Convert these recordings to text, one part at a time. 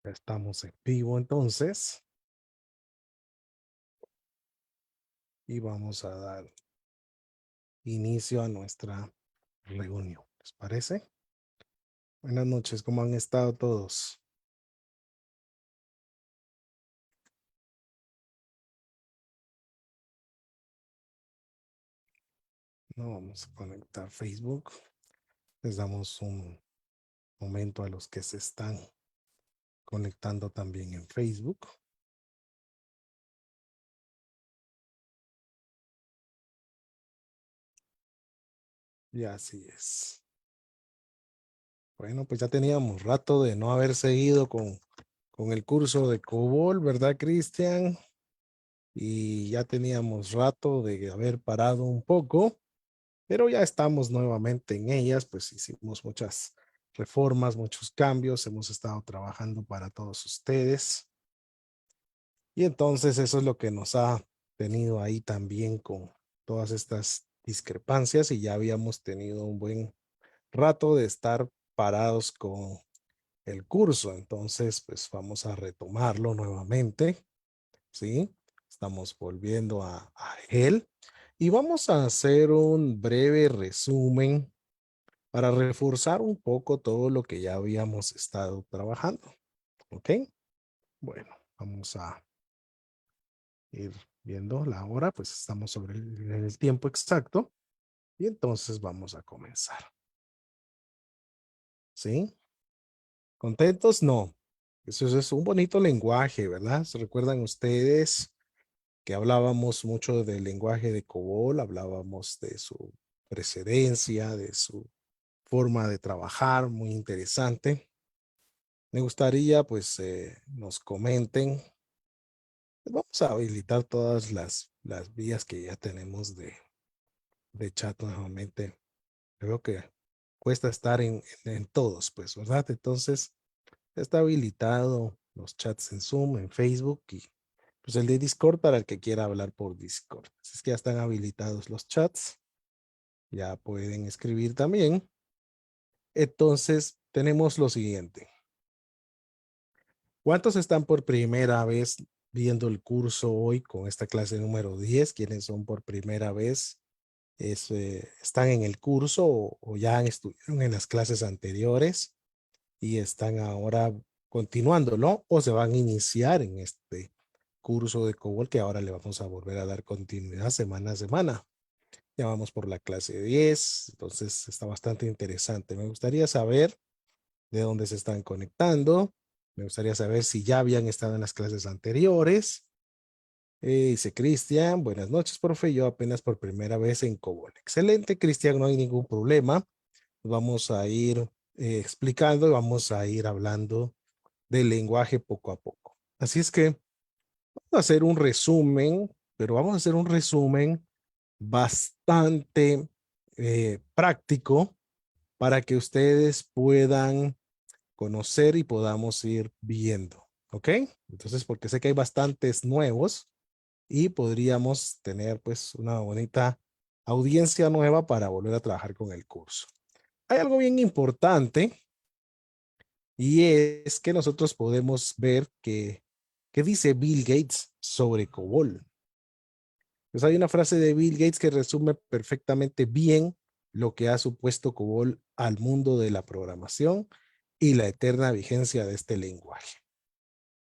Ya estamos en vivo entonces y vamos a dar inicio a nuestra reunión. ¿Les parece? Buenas noches, ¿cómo han estado todos? No, vamos a conectar Facebook. Les damos un momento a los que se están conectando también en Facebook. Y así es. Bueno, pues ya teníamos rato de no haber seguido con el curso de COBOL, ¿verdad, Cristian? Y ya teníamos rato de haber parado un poco, pero ya estamos nuevamente en ellas, pues hicimos muchas reformas, muchos cambios, hemos estado trabajando para todos ustedes. Y entonces eso es lo que nos ha tenido ahí también con todas estas discrepancias y ya habíamos tenido un buen rato de estar parados con el curso. Entonces, pues vamos a retomarlo nuevamente, ¿sí? Estamos volviendo a él y vamos a hacer un breve resumen para reforzar un poco todo lo que ya habíamos estado trabajando. ¿Ok? Bueno, vamos a ir viendo la hora, pues estamos sobre el tiempo exacto y entonces vamos a comenzar. ¿Sí? ¿Contentos? No. Eso es un bonito lenguaje, ¿verdad? ¿Se recuerdan ustedes que hablábamos mucho del lenguaje de COBOL? Hablábamos de su precedencia, de su forma de trabajar, muy interesante. Me gustaría, pues, nos comenten. Vamos a habilitar todas las vías que ya tenemos de chat nuevamente. Creo que cuesta estar en todos, pues, ¿verdad? Entonces, está habilitado los chats en Zoom, en Facebook y pues el de Discord para el que quiera hablar por Discord. Así es que ya están habilitados los chats. Ya pueden escribir también. Entonces, tenemos lo siguiente. ¿Cuántos están por primera vez viendo el curso hoy con esta clase número 10? ¿Quiénes son por primera vez? ¿Están en el curso o ya estuvieron en las clases anteriores y están ahora continuándolo o se van a iniciar en este curso de COBOL que ahora le vamos a volver a dar continuidad semana a semana? Ya vamos por la clase 10, entonces está bastante interesante. Me gustaría saber de dónde se están conectando. Me gustaría saber si ya habían estado en las clases anteriores. Dice Cristian, buenas noches, profe. Yo apenas por primera vez en COBOL. Excelente, Cristian, no hay ningún problema. Vamos a ir explicando y vamos a ir hablando del lenguaje poco a poco. Así es que vamos a hacer un resumen, pero vamos a hacer un resumen bastante práctico para que ustedes puedan conocer y podamos ir viendo. ¿Ok? Entonces, porque sé que hay bastantes nuevos y podríamos tener pues una bonita audiencia nueva para volver a trabajar con el curso. Hay algo bien importante y es que nosotros podemos ver que dice Bill Gates sobre COBOL. Pues hay una frase de Bill Gates que resume perfectamente bien lo que ha supuesto COBOL al mundo de la programación y la eterna vigencia de este lenguaje.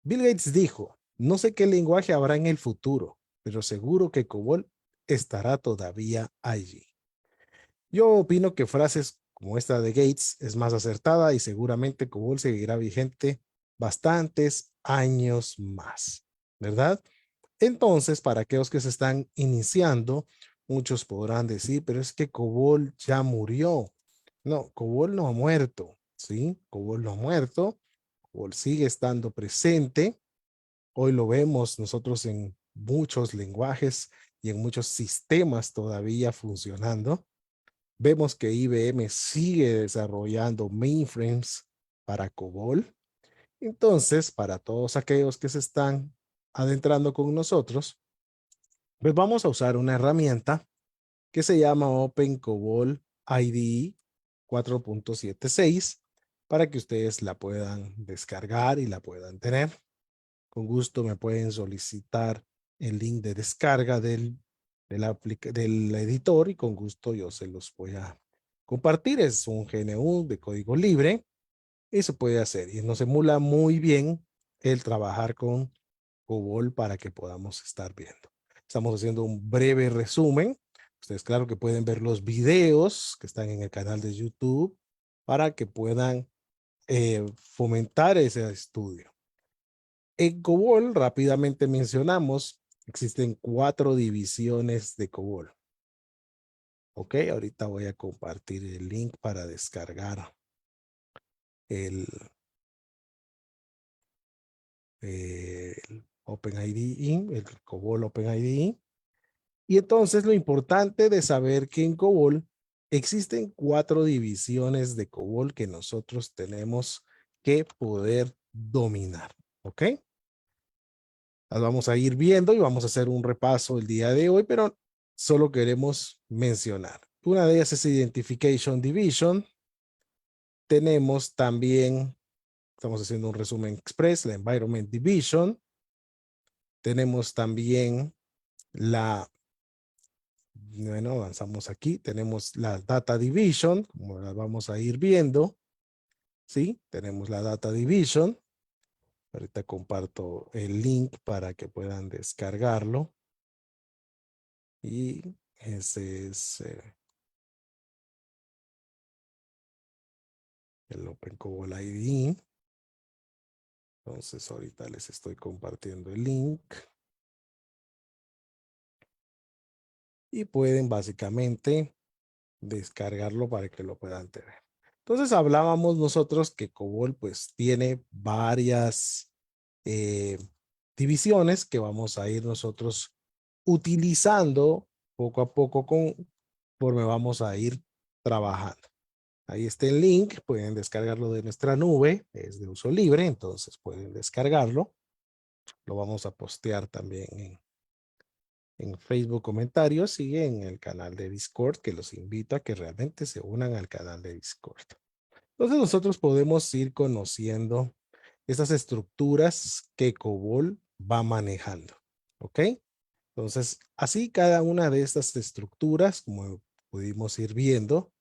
Bill Gates dijo, no sé qué lenguaje habrá en el futuro, pero seguro que COBOL estará todavía allí. Yo opino que frases como esta de Gates es más acertada y seguramente COBOL seguirá vigente bastantes años más, ¿verdad? Entonces, para aquellos que se están iniciando, muchos podrán decir, pero es que COBOL ya murió. No, COBOL no ha muerto, ¿sí? COBOL no ha muerto, COBOL sigue estando presente. Hoy lo vemos nosotros en muchos lenguajes y en muchos sistemas todavía funcionando. Vemos que IBM sigue desarrollando mainframes para COBOL. Entonces, para todos aquellos que se están adentrando con nosotros, pues vamos a usar una herramienta que se llama Open COBOL IDE 4.76 para que ustedes la puedan descargar y la puedan tener. Con gusto me pueden solicitar el link de descarga del editor y con gusto yo se los voy a compartir. Es un GNU de código libre y se puede hacer y nos emula muy bien el trabajar con COBOL para que podamos estar viendo. Estamos haciendo un breve resumen. Ustedes claro que pueden ver los videos que están en el canal de YouTube para que puedan fomentar ese estudio. En COBOL, rápidamente mencionamos, existen 4 divisiones de COBOL. Ok, ahorita voy a compartir el link para descargar el, el OpenIDE, el COBOL OpenIDE. Y entonces lo importante de saber que en COBOL existen 4 divisiones de COBOL que nosotros tenemos que poder dominar. ¿Ok? Las vamos a ir viendo y vamos a hacer un repaso el día de hoy, pero solo queremos mencionar. Una de ellas es Identification Division. Tenemos también, estamos haciendo un resumen express, la Environment Division. Tenemos también bueno, avanzamos aquí. Tenemos la Data Division, como la vamos a ir viendo. Sí, tenemos la Data Division. Ahorita comparto el link para que puedan descargarlo. Y ese es el OpenCOBOL IDE. Entonces ahorita les estoy compartiendo el link. Y pueden básicamente descargarlo para que lo puedan tener. Entonces hablábamos nosotros que COBOL pues tiene varias eh, divisiones que vamos a ir nosotros utilizando poco a poco conforme vamos a ir trabajando. Ahí está el link, pueden descargarlo de nuestra nube, es de uso libre, entonces pueden descargarlo. Lo vamos a postear también en Facebook comentarios y en el canal de Discord, que los invito a que realmente se unan al canal de Discord. Entonces nosotros podemos ir conociendo estas estructuras que COBOL va manejando. ¿Ok? Entonces, así cada una de estas estructuras, como pudimos ir viendo,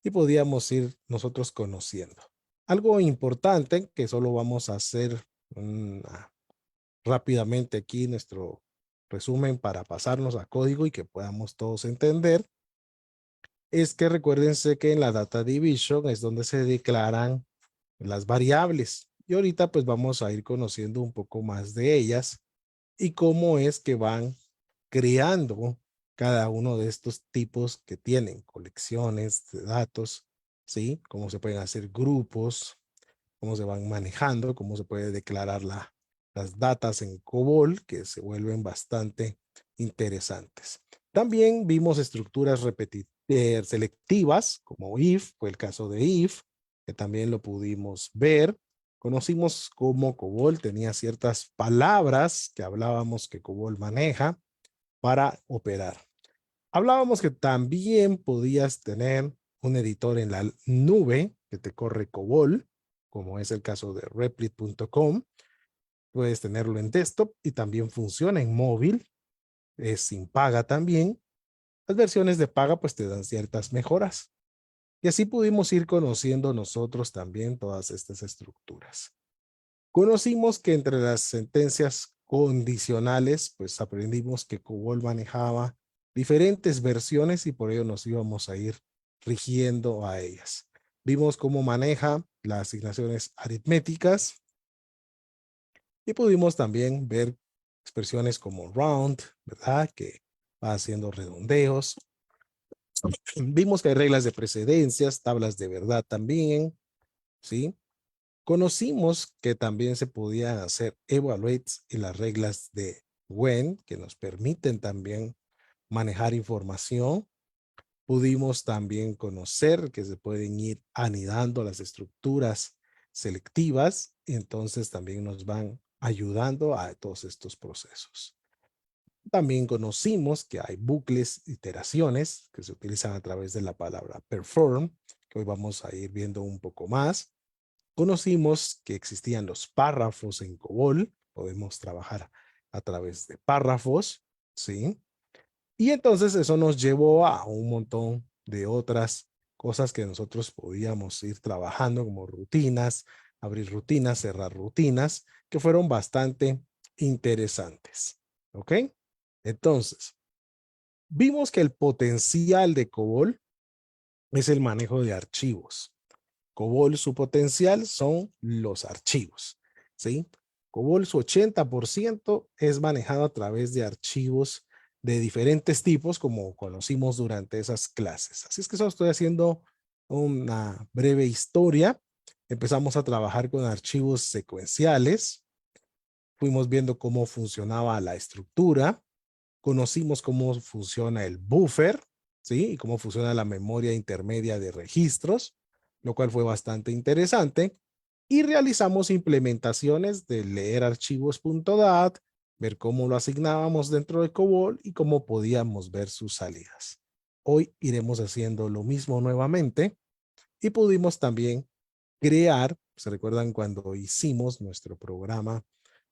y podíamos ir nosotros conociendo. Algo importante que solo vamos a hacer rápidamente aquí nuestro resumen para pasarnos a código y que podamos todos entender, es que recuérdense que en la Data Division es donde se declaran las variables. Y ahorita pues vamos a ir conociendo un poco más de ellas y cómo es que van creando cada uno de estos tipos que tienen colecciones de datos, ¿sí? Cómo se pueden hacer grupos, cómo se van manejando, cómo se puede declarar las datas en COBOL, que se vuelven bastante interesantes. También vimos estructuras selectivas, como if, fue el caso de if, que también lo pudimos ver. Conocimos cómo COBOL tenía ciertas palabras que hablábamos que COBOL maneja para operar. Hablábamos que también podías tener un editor en la nube que te corre COBOL, como es el caso de Replit.com. Puedes tenerlo en desktop y también funciona en móvil. Es sin paga también. Las versiones de paga pues te dan ciertas mejoras. Y así pudimos ir conociendo nosotros también todas estas estructuras. Conocimos que entre las sentencias condicionales, pues aprendimos que COBOL manejaba diferentes versiones y por ello nos íbamos a ir rigiendo a ellas. Vimos cómo maneja las asignaciones aritméticas y pudimos también ver expresiones como round, ¿verdad? Que va haciendo redondeos. Vimos que hay reglas de precedencias, tablas de verdad también, ¿sí? Conocimos que también se podían hacer evaluates y las reglas de when, que nos permiten también manejar información. Pudimos también conocer que se pueden ir anidando las estructuras selectivas, y entonces también nos van ayudando a todos estos procesos. También conocimos que hay bucles, iteraciones, que se utilizan a través de la palabra perform, que hoy vamos a ir viendo un poco más. conocimos que existían los párrafos en COBOL. Podemos trabajar a través de párrafos, ¿sí? Y entonces eso nos llevó a un montón de otras cosas que nosotros podíamos ir trabajando, como rutinas, abrir rutinas, cerrar rutinas, que fueron bastante interesantes. ¿Ok? Entonces, vimos que el potencial de COBOL es el manejo de archivos. COBOL, su potencial son los archivos, ¿sí? COBOL, su 80% es manejado a través de archivos de diferentes tipos, como conocimos durante esas clases. Así es que solo estoy haciendo una breve historia. Empezamos a trabajar con archivos secuenciales. Fuimos viendo cómo funcionaba la estructura. Conocimos cómo funciona el buffer, ¿sí? Y cómo funciona la memoria intermedia de registros, lo cual fue bastante interesante. Y realizamos implementaciones de leer archivos.dat, ver cómo lo asignábamos dentro de COBOL y cómo podíamos ver sus salidas. Hoy iremos haciendo lo mismo nuevamente y pudimos también crear, ¿se recuerdan cuando hicimos nuestro programa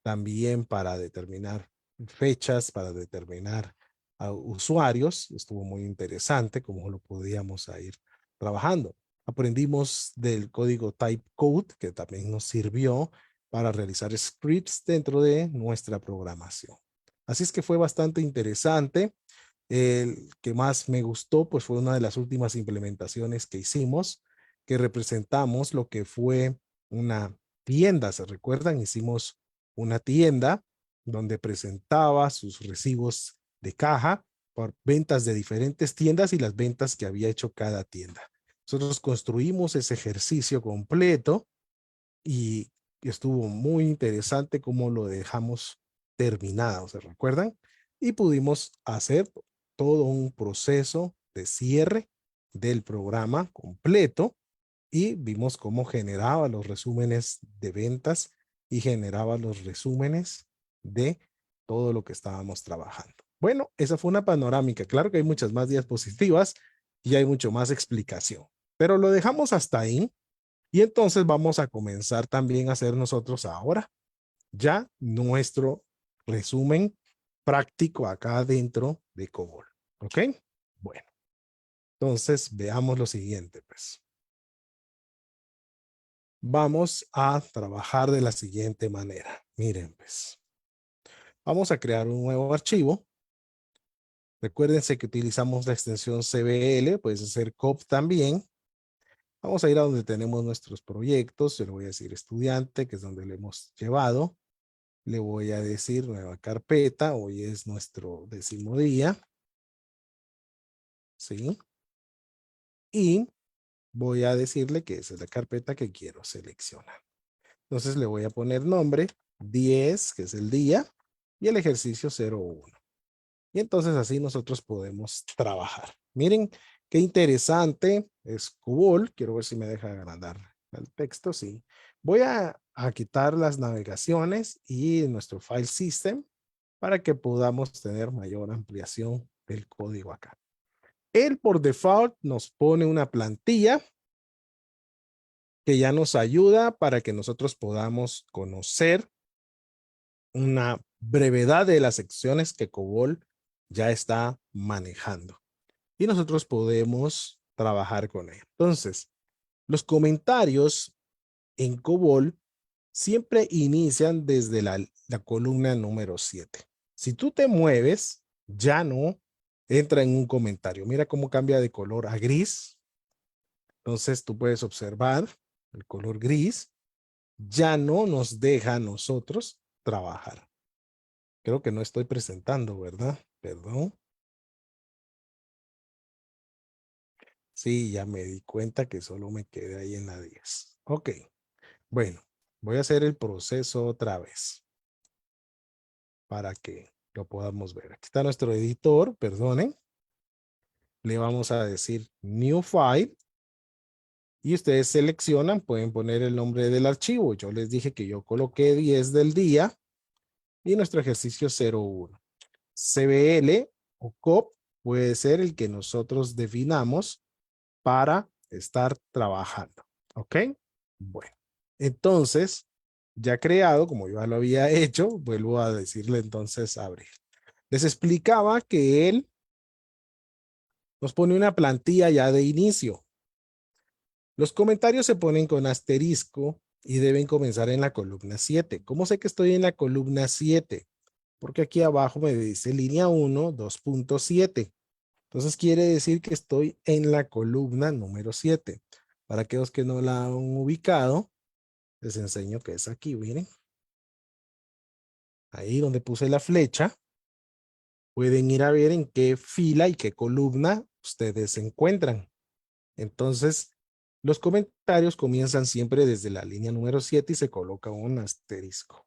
también para determinar fechas, para determinar usuarios? Estuvo muy interesante cómo lo podíamos ir trabajando. Aprendimos del código Typecode, que también nos sirvió para realizar scripts dentro de nuestra programación. Así es que fue bastante interesante. El que más me gustó, pues fue una de las últimas implementaciones que hicimos, que representamos lo que fue una tienda. ¿Se recuerdan? Hicimos una tienda donde presentaba sus recibos de caja por ventas de diferentes tiendas y las ventas que había hecho cada tienda. Nosotros construimos ese ejercicio completo y estuvo muy interesante cómo lo dejamos terminado, ¿se recuerdan? Y pudimos hacer todo un proceso de cierre del programa completo y vimos cómo generaba los resúmenes de ventas y generaba los resúmenes de todo lo que estábamos trabajando. Bueno, esa fue una panorámica. Claro que hay muchas más diapositivas y hay mucho más explicación, pero lo dejamos hasta ahí. Y entonces vamos a comenzar también a hacer nosotros ahora ya nuestro resumen práctico acá dentro de COBOL. ¿Ok? Bueno, entonces veamos lo siguiente, pues. Vamos a trabajar de la siguiente manera. Miren, pues. Vamos a crear un nuevo archivo. Recuérdense que utilizamos la extensión CBL, puede ser COP también. Vamos a ir a donde tenemos nuestros proyectos. Yo le voy a decir estudiante, que es donde le hemos llevado. Le voy a decir nueva carpeta. Hoy es nuestro 10º día. ¿Sí? Y voy a decirle que esa es la carpeta que quiero seleccionar. Entonces le voy a poner nombre 10, que es el día, y el ejercicio 01. Y entonces así nosotros podemos trabajar. Miren qué interesante es COBOL. Quiero ver si me deja agrandar el texto. Sí. Voy a quitar las navegaciones y nuestro file system para que podamos tener mayor ampliación del código acá. Él por default nos pone una plantilla que ya nos ayuda para que nosotros podamos conocer una brevedad de las secciones que COBOL ya está manejando. Y nosotros podemos trabajar con él. Entonces, los comentarios en COBOL siempre inician desde la columna número 7. Si tú te mueves, ya no entra en un comentario. Mira cómo cambia de color a gris. Entonces tú puedes observar el color gris. Ya no nos deja a nosotros trabajar. Creo que no estoy presentando, ¿verdad? Perdón. Sí, ya me di cuenta que solo me quedé ahí en la 10. Ok. Bueno, voy a hacer el proceso otra vez para que lo podamos ver. Aquí está nuestro editor, perdonen. Le vamos a decir New File y ustedes seleccionan, pueden poner el nombre del archivo. Yo les dije que yo coloqué 10 del día y nuestro ejercicio 01. CBL o COP puede ser el que nosotros definamos para estar trabajando. ¿Ok? Bueno. Entonces, ya creado, como yo ya lo había hecho, vuelvo a decirle entonces abrir. Les explicaba que él nos pone una plantilla ya de inicio. Los comentarios se ponen con asterisco y deben comenzar en la columna 7. ¿Cómo sé que estoy en la columna 7? Porque aquí abajo me dice línea 1, 2.7. Entonces quiere decir que estoy en la columna número 7. Para aquellos que no la han ubicado, les enseño que es aquí, miren. Ahí donde puse la flecha, pueden ir a ver en qué fila y qué columna ustedes se encuentran. Entonces, los comentarios comienzan siempre desde la línea número 7 y se coloca un asterisco.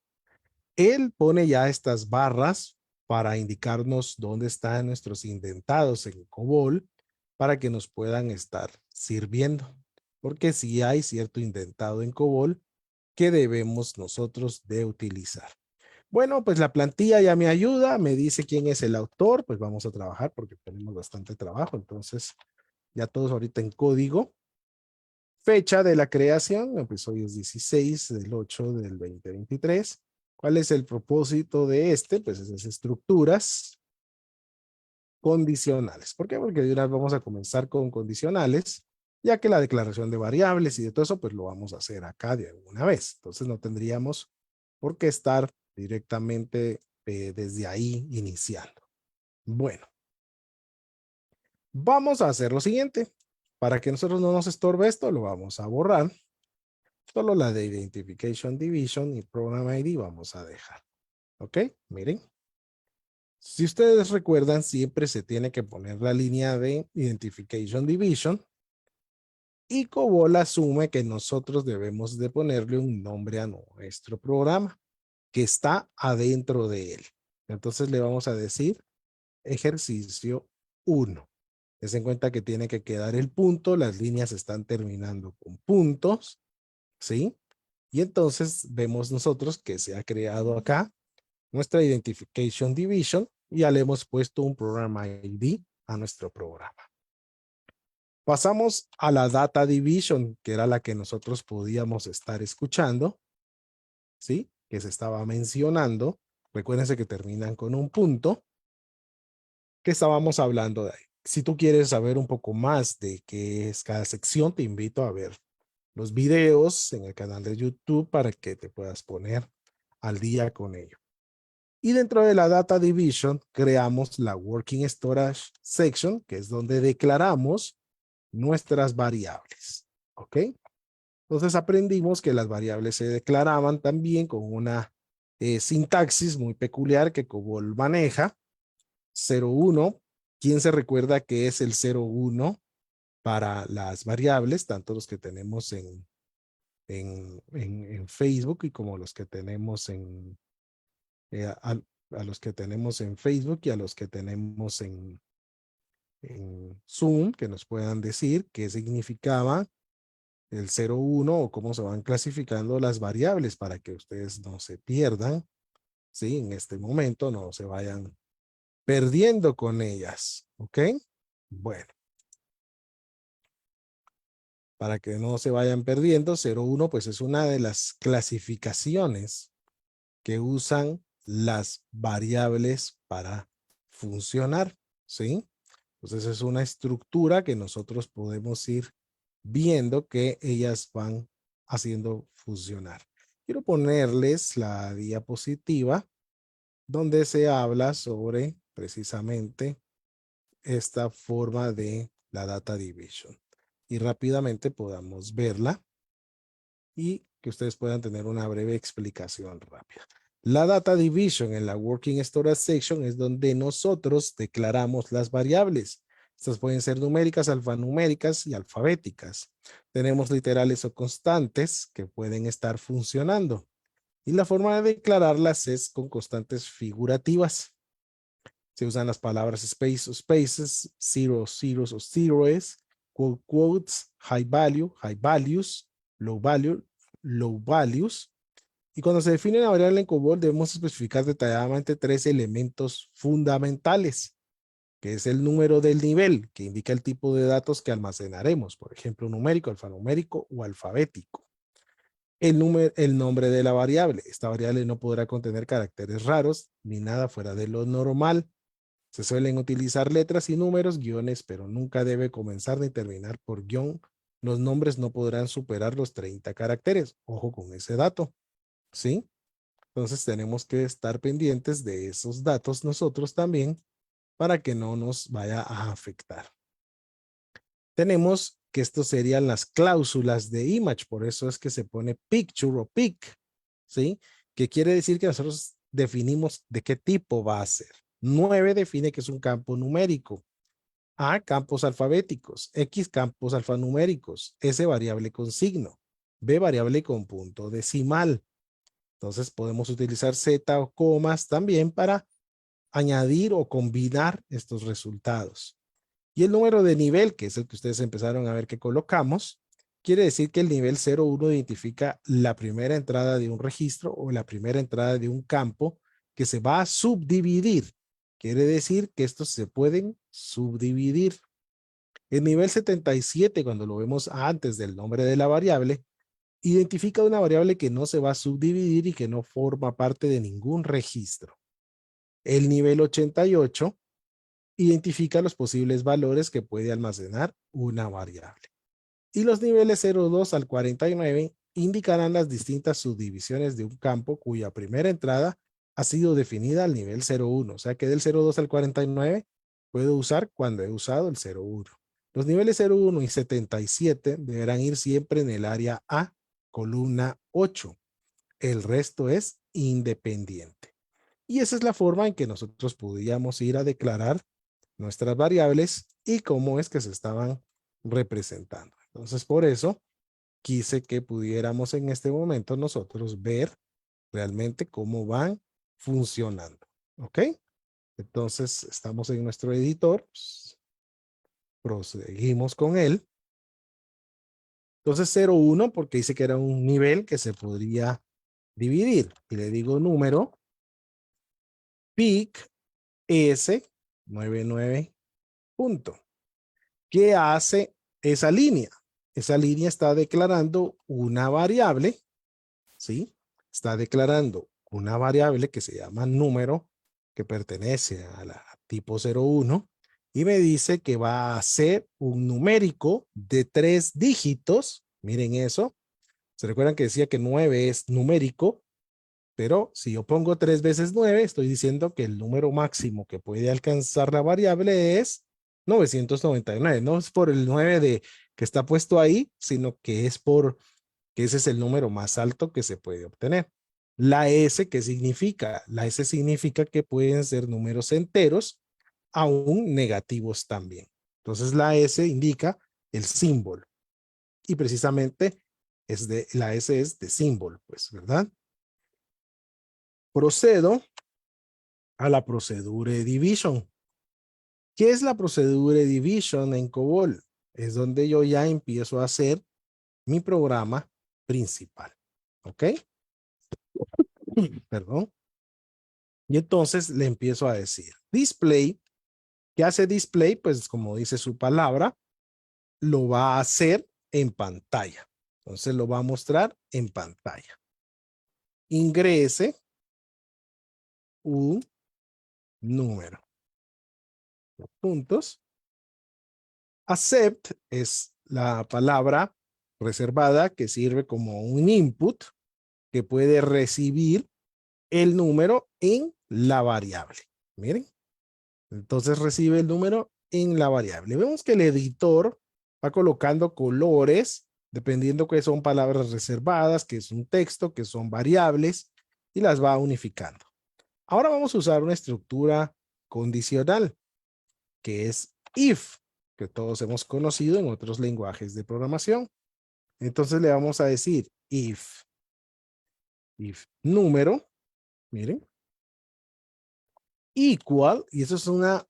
Él pone ya estas barras para indicarnos dónde están nuestros indentados en COBOL para que nos puedan estar sirviendo. Porque si hay cierto indentado en COBOL que debemos nosotros de utilizar. Bueno, pues la plantilla ya me ayuda, me dice quién es el autor, pues vamos a trabajar porque tenemos bastante trabajo. Entonces, ya todos ahorita en código. Fecha de la creación, pues hoy es 16 del 8 del 2023. ¿Cuál es el propósito de este? Pues esas estructuras condicionales. ¿Por qué? Porque de una vez vamos a comenzar con condicionales, ya que la declaración de variables y de todo eso, pues lo vamos a hacer acá de alguna vez. Entonces no tendríamos por qué estar directamente desde ahí iniciando. Bueno, vamos a hacer lo siguiente. Para que nosotros no nos estorbe esto, lo vamos a borrar. Solo la de Identification Division y Program ID vamos a dejar. ¿Ok? Miren. Si ustedes recuerdan, siempre se tiene que poner la línea de Identification Division y COBOL asume que nosotros debemos de ponerle un nombre a nuestro programa que está adentro de él. Entonces le vamos a decir ejercicio 1. Ten en cuenta que tiene que quedar el punto, las líneas están terminando con puntos, ¿sí? Y entonces vemos nosotros que se ha creado acá nuestra Identification Division y ya le hemos puesto un Program ID a nuestro programa. Pasamos a la Data Division, que era la que nosotros podíamos estar escuchando, ¿sí? Que se estaba mencionando. Recuérdense que terminan con un punto que estábamos hablando de ahí. Si tú quieres saber un poco más de qué es cada sección, te invito a ver los videos en el canal de YouTube para que te puedas poner al día con ello. Y dentro de la Data Division creamos la Working Storage Section, que es donde declaramos nuestras variables. ¿Ok? Entonces aprendimos que las variables se declaraban también con una sintaxis muy peculiar que COBOL maneja. 01, ¿quién se recuerda que es el 01 para las variables, tanto los que tenemos en Facebook y como los que tenemos a los que tenemos en Facebook y a los que tenemos en Zoom, que nos puedan decir qué significaba el 01 o cómo se van clasificando las variables para que ustedes no se pierdan, ¿sí? En este momento no se vayan perdiendo con ellas, ¿ok? Bueno, para que no se vayan perdiendo, 01 pues es una de las clasificaciones que usan las variables para funcionar, ¿sí? Entonces es una estructura que nosotros podemos ir viendo que ellas van haciendo funcionar. Quiero ponerles la diapositiva donde se habla sobre precisamente esta forma de la data division y rápidamente podamos verla y que ustedes puedan tener una breve explicación rápida. La data division en la working storage section es donde nosotros declaramos las variables. Estas pueden ser numéricas, alfanuméricas y alfabéticas. Tenemos literales o constantes que pueden estar funcionando. Y la forma de declararlas es con constantes figurativas. Se usan las palabras space o spaces, zero, zeros o zeros, quote, quotes, high value, high values, low value, low values. Y cuando se define una variable en COBOL debemos especificar detalladamente tres elementos fundamentales, que es el número del nivel, que indica el tipo de datos que almacenaremos, por ejemplo, numérico, alfanumérico o alfabético. el nombre de la variable. Esta variable no podrá contener caracteres raros ni nada fuera de lo normal. Se suelen utilizar letras y números, guiones, pero nunca debe comenzar ni terminar por guión. Los nombres no podrán superar los 30 caracteres. Ojo con ese dato, ¿sí? Entonces tenemos que estar pendientes de esos datos nosotros también para que no nos vaya a afectar. Tenemos que esto serían las cláusulas de image, por eso es que se pone picture o pic, ¿sí? Que quiere decir que nosotros definimos de qué tipo va a ser. 9 define que es un campo numérico. A, campos alfabéticos. X, campos alfanuméricos. S, variable con signo. B, variable con punto decimal. Entonces podemos utilizar Z o comas también para añadir o combinar estos resultados. Y el número de nivel, que es el que ustedes empezaron a ver que colocamos, quiere decir que el nivel 01 identifica la primera entrada de un registro o la primera entrada de un campo que se va a subdividir. Quiere decir que estos se pueden subdividir. El nivel 77, cuando lo vemos antes del nombre de la variable, identifica una variable que no se va a subdividir y que no forma parte de ningún registro. El nivel 88 identifica los posibles valores que puede almacenar una variable. Y los niveles 02 al 49 indicarán las distintas subdivisiones de un campo cuya primera entrada ha sido definida al nivel 01. O sea que del 02 al 49 puedo usar cuando he usado el 01. Los niveles 01 y 77 deberán ir siempre en el área A, columna 8. El resto es independiente. Y esa es la forma en que nosotros podíamos ir a declarar nuestras variables y cómo es que se estaban representando. Entonces, por eso quise que pudiéramos en este momento nosotros ver realmente cómo van funcionando. ¿Ok? Entonces, estamos en nuestro editor. Proseguimos con él. Entonces, 0,1 porque dice que era un nivel que se podría dividir. Y le digo número, pic S99 punto. ¿Qué hace esa línea? Esa línea está declarando una variable, ¿sí? Está declarando una variable que se llama número, que pertenece a la tipo 01, y me dice que va a ser un numérico de 3 dígitos. Miren eso. ¿Se recuerdan que decía que 9 es numérico? Pero si yo pongo 3 veces 9, estoy diciendo que el número máximo que puede alcanzar la variable es 999. No es por el 9 que está puesto ahí, sino que es por que ese es el número más alto que se puede obtener. La S, ¿qué significa? La S significa que pueden ser números enteros, aún negativos también. Entonces la S indica el símbolo. Y precisamente la S es de símbolo, pues, ¿verdad? Procedo a la procedure division. ¿Qué es la procedure division en COBOL? Es donde yo ya empiezo a hacer mi programa principal. ¿Ok? Perdón. Y entonces le empiezo a decir display. ¿Qué hace display? Pues como dice su palabra, lo va a hacer en pantalla. Entonces lo va a mostrar en pantalla. Ingrese un número. Puntos. Accept es la palabra reservada que sirve como un input que puede recibir el número en la variable. Miren, entonces recibe el número en la variable. Vemos que el editor va colocando colores dependiendo que son palabras reservadas, que es un texto, que son variables y las va unificando. Ahora vamos a usar una estructura condicional que es if, que todos hemos conocido en otros lenguajes de programación. Entonces le vamos a decir if número, miren, equal, y eso es una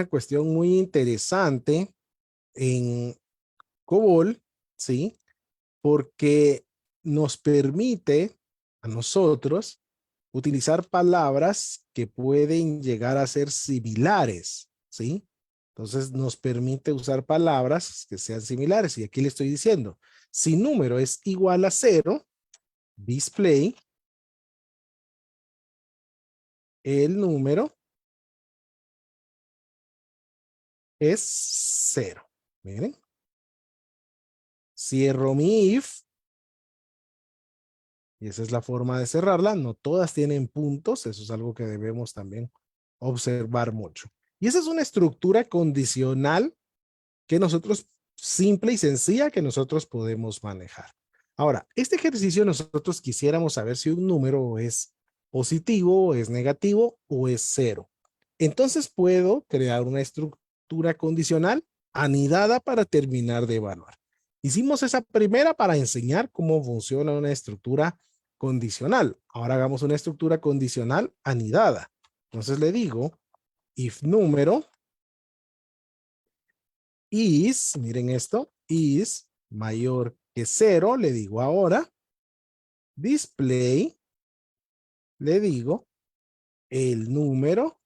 cuestión muy interesante en COBOL, ¿sí? Porque nos permite a nosotros utilizar palabras que pueden llegar a ser similares, ¿sí? Entonces nos permite usar palabras que sean similares. Y aquí le estoy diciendo, Si número es igual a 0, display el número es 0. Miren. Cierro mi if. Y esa es la forma de cerrarla. No todas tienen puntos. Eso es algo que debemos también observar mucho. Y esa es una estructura condicional que nosotros, simple y sencilla, que nosotros podemos manejar. Ahora, este ejercicio nosotros quisiéramos saber si un número es positivo, es negativo o es cero. Entonces puedo crear una estructura condicional anidada para terminar de evaluar. Hicimos esa primera para enseñar cómo funciona una estructura condicional. Ahora hagamos una estructura condicional anidada. Entonces le digo, if número is, miren esto, is mayor que 0, le digo ahora, display, le digo, el número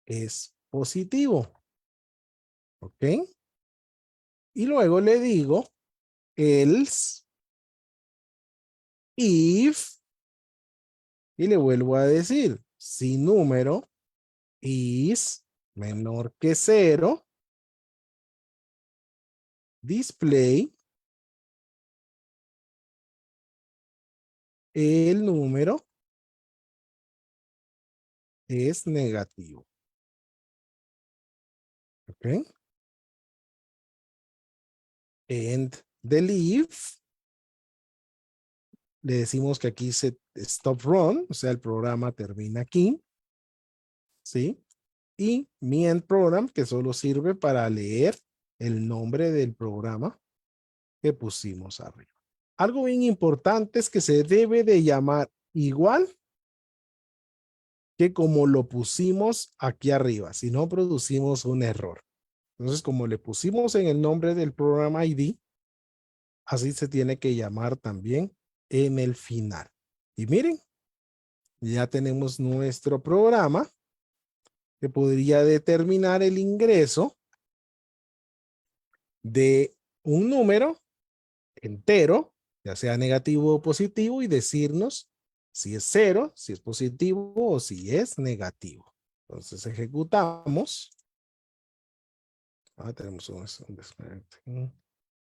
es positivo. ¿Ok? Y luego le digo, else, if, y le vuelvo a decir, si número is menor que 0, display, el número es negativo. ¿Ok? And del if, le decimos que aquí se stop run, o sea, el programa termina aquí, ¿sí? Y mi end program, que solo sirve para leer el nombre del programa que pusimos arriba. Algo bien importante es que se debe de llamar igual que como lo pusimos aquí arriba, si no producimos un error. Entonces, como le pusimos en el nombre del programa ID, así se tiene que llamar también en el final. Y miren, ya tenemos nuestro programa que podría determinar el ingreso de un número entero, ya sea negativo o positivo, y decirnos si es cero, si es positivo o si es negativo. Entonces ejecutamos. Tenemos un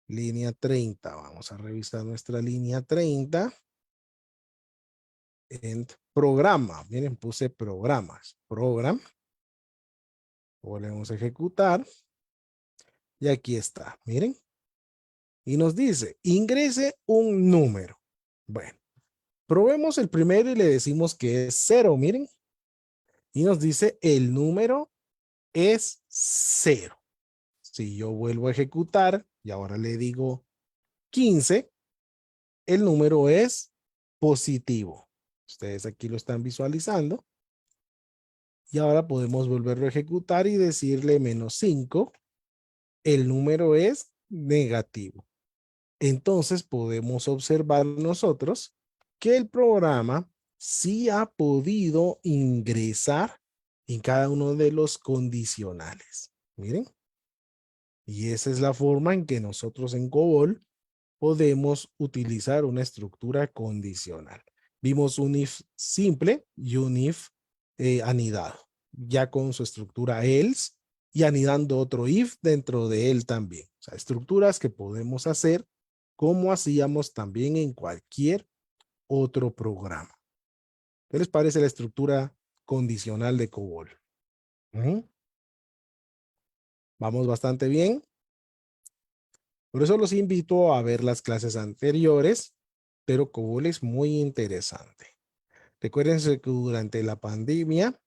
línea 30. Vamos a revisar nuestra línea 30. En programa. Miren, puse programas. Program. Volvemos a ejecutar. Y aquí está. Miren. Y nos dice, ingrese un número. Bueno, probemos el primero y le decimos que es 0. Miren. Y nos dice, el número es 0. Si yo vuelvo a ejecutar y ahora le digo 15, el número es positivo. Ustedes aquí lo están visualizando. Y ahora podemos volverlo a ejecutar y decirle -5. El número es negativo. Entonces podemos observar nosotros que el programa sí ha podido ingresar en cada uno de los condicionales. Miren. Y esa es la forma en que nosotros en COBOL podemos utilizar una estructura condicional. Vimos un if simple y un if anidado, ya con su estructura else y anidando otro if dentro de él también. O sea, estructuras que podemos hacer como hacíamos también en cualquier otro programa. ¿Qué les parece la estructura condicional de COBOL? Vamos bastante bien. Por eso los invito a ver las clases anteriores, pero COBOL es muy interesante. Recuérdense que durante la pandemia,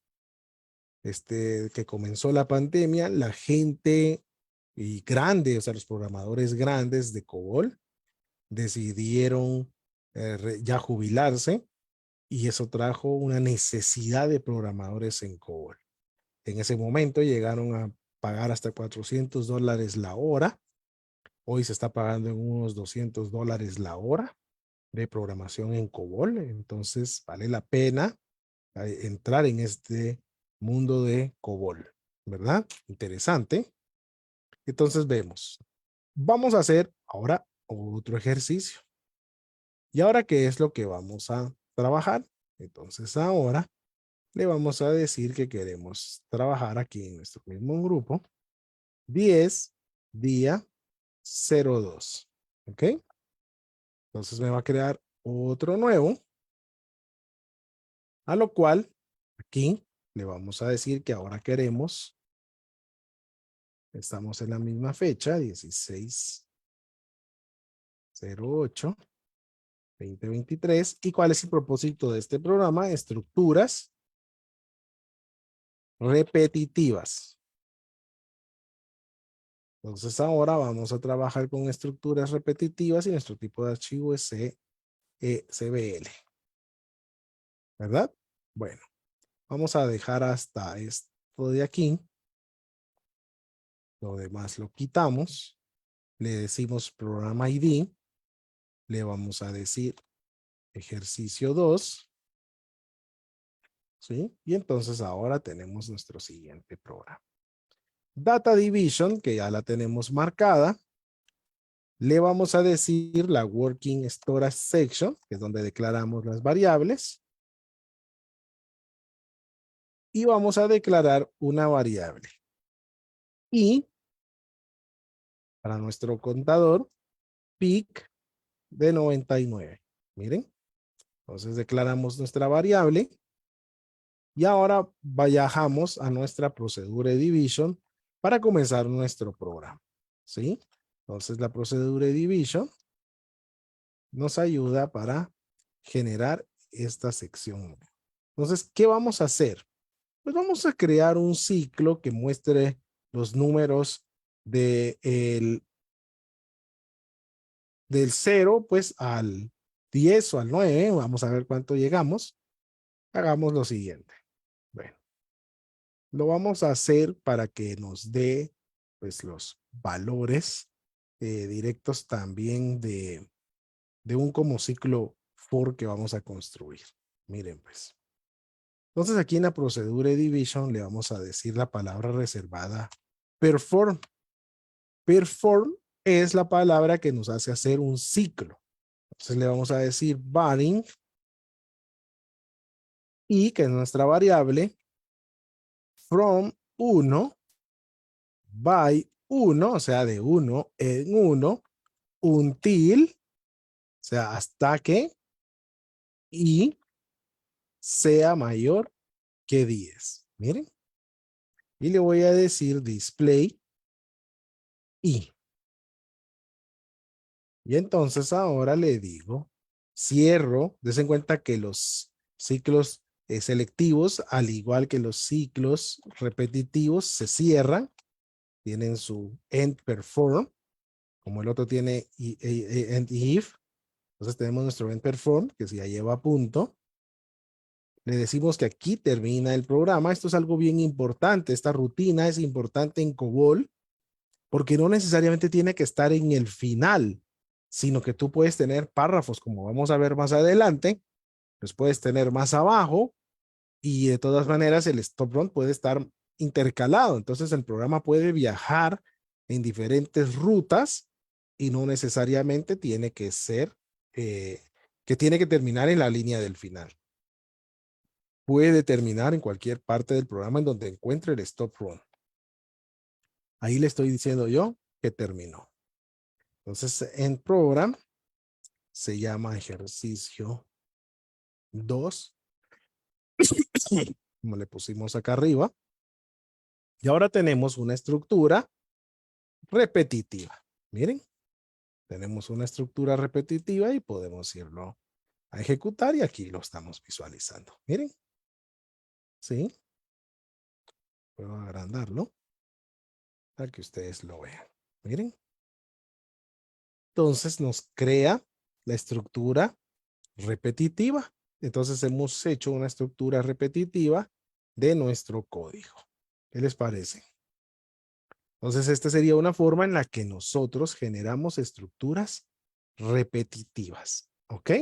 que comenzó la pandemia, la gente y grande, o sea, los programadores grandes de COBOL decidieron ya jubilarse y eso trajo una necesidad de programadores en COBOL. En ese momento llegaron a pagar hasta $400 la hora. Hoy se está pagando en unos $200 la hora de programación en COBOL. Entonces vale la pena entrar en este mundo de COBOL, ¿verdad? Interesante. Entonces vemos. Vamos a hacer ahora otro ejercicio. ¿Y ahora qué es lo que vamos a trabajar? Entonces ahora le vamos a decir que queremos trabajar aquí en nuestro mismo grupo 10, día 02. ¿Ok? Entonces me va a crear otro nuevo, a lo cual aquí le vamos a decir que ahora queremos, estamos en la misma fecha, 16/08/2023. ¿Y cuál es el propósito de este programa? Estructuras repetitivas. Entonces ahora vamos a trabajar con estructuras repetitivas y nuestro tipo de archivo es CBL, ¿verdad? Bueno, vamos a dejar hasta esto de aquí. Lo demás lo quitamos. Le decimos programa ID. Le vamos a decir ejercicio 2. ¿Sí? Y entonces ahora tenemos nuestro siguiente programa. Data Division, que ya la tenemos marcada. Le vamos a decir la Working Storage Section, que es donde declaramos las variables. Y vamos a declarar una variable. Y para nuestro contador, peak de 99. Miren, entonces declaramos nuestra variable. Y ahora viajamos a nuestra procedura de division para comenzar nuestro programa. ¿Sí? Entonces la procedura de division nos ayuda para generar esta sección. Entonces, ¿qué vamos a hacer? Pues vamos a crear un ciclo que muestre los números del 0 pues al 10 o al 9. Vamos a ver cuánto llegamos. Hagamos lo siguiente. Bueno, lo vamos a hacer para que nos dé pues los valores directos también de un como ciclo for que vamos a construir. Miren pues. Entonces aquí en la procedura de division le vamos a decir la palabra reservada perform. Perform es la palabra que nos hace hacer un ciclo. Entonces le vamos a decir varying y que es nuestra variable from 1 by 1, o sea, de 1 en 1, until, o sea, hasta que y sea mayor que 10. Miren. Y le voy a decir display y. Y entonces ahora le digo, cierro, des en cuenta que los ciclos selectivos, al igual que los ciclos repetitivos, se cierran, tienen su end perform, como el otro tiene end if. Entonces tenemos nuestro end perform, que se ya lleva a punto. Le decimos que aquí termina el programa. Esto es algo bien importante. Esta rutina es importante en COBOL porque no necesariamente tiene que estar en el final, sino que tú puedes tener párrafos, como vamos a ver más adelante, los puedes tener más abajo y de todas maneras el stop run puede estar intercalado. Entonces el programa puede viajar en diferentes rutas y no necesariamente tiene que ser que tiene que terminar en la línea del final. Puede terminar en cualquier parte del programa en donde encuentre el stop run. Ahí le estoy diciendo yo que terminó. Entonces, en program se llama ejercicio 2, como le pusimos acá arriba. Y ahora tenemos una estructura repetitiva. Miren, tenemos una estructura repetitiva y podemos irlo a ejecutar y aquí lo estamos visualizando. Miren, ¿sí? Puedo agrandarlo para que ustedes lo vean. Miren. Entonces nos crea la estructura repetitiva. Entonces hemos hecho una estructura repetitiva de nuestro código. ¿Qué les parece? Entonces esta sería una forma en la que nosotros generamos estructuras repetitivas. ¿Ok?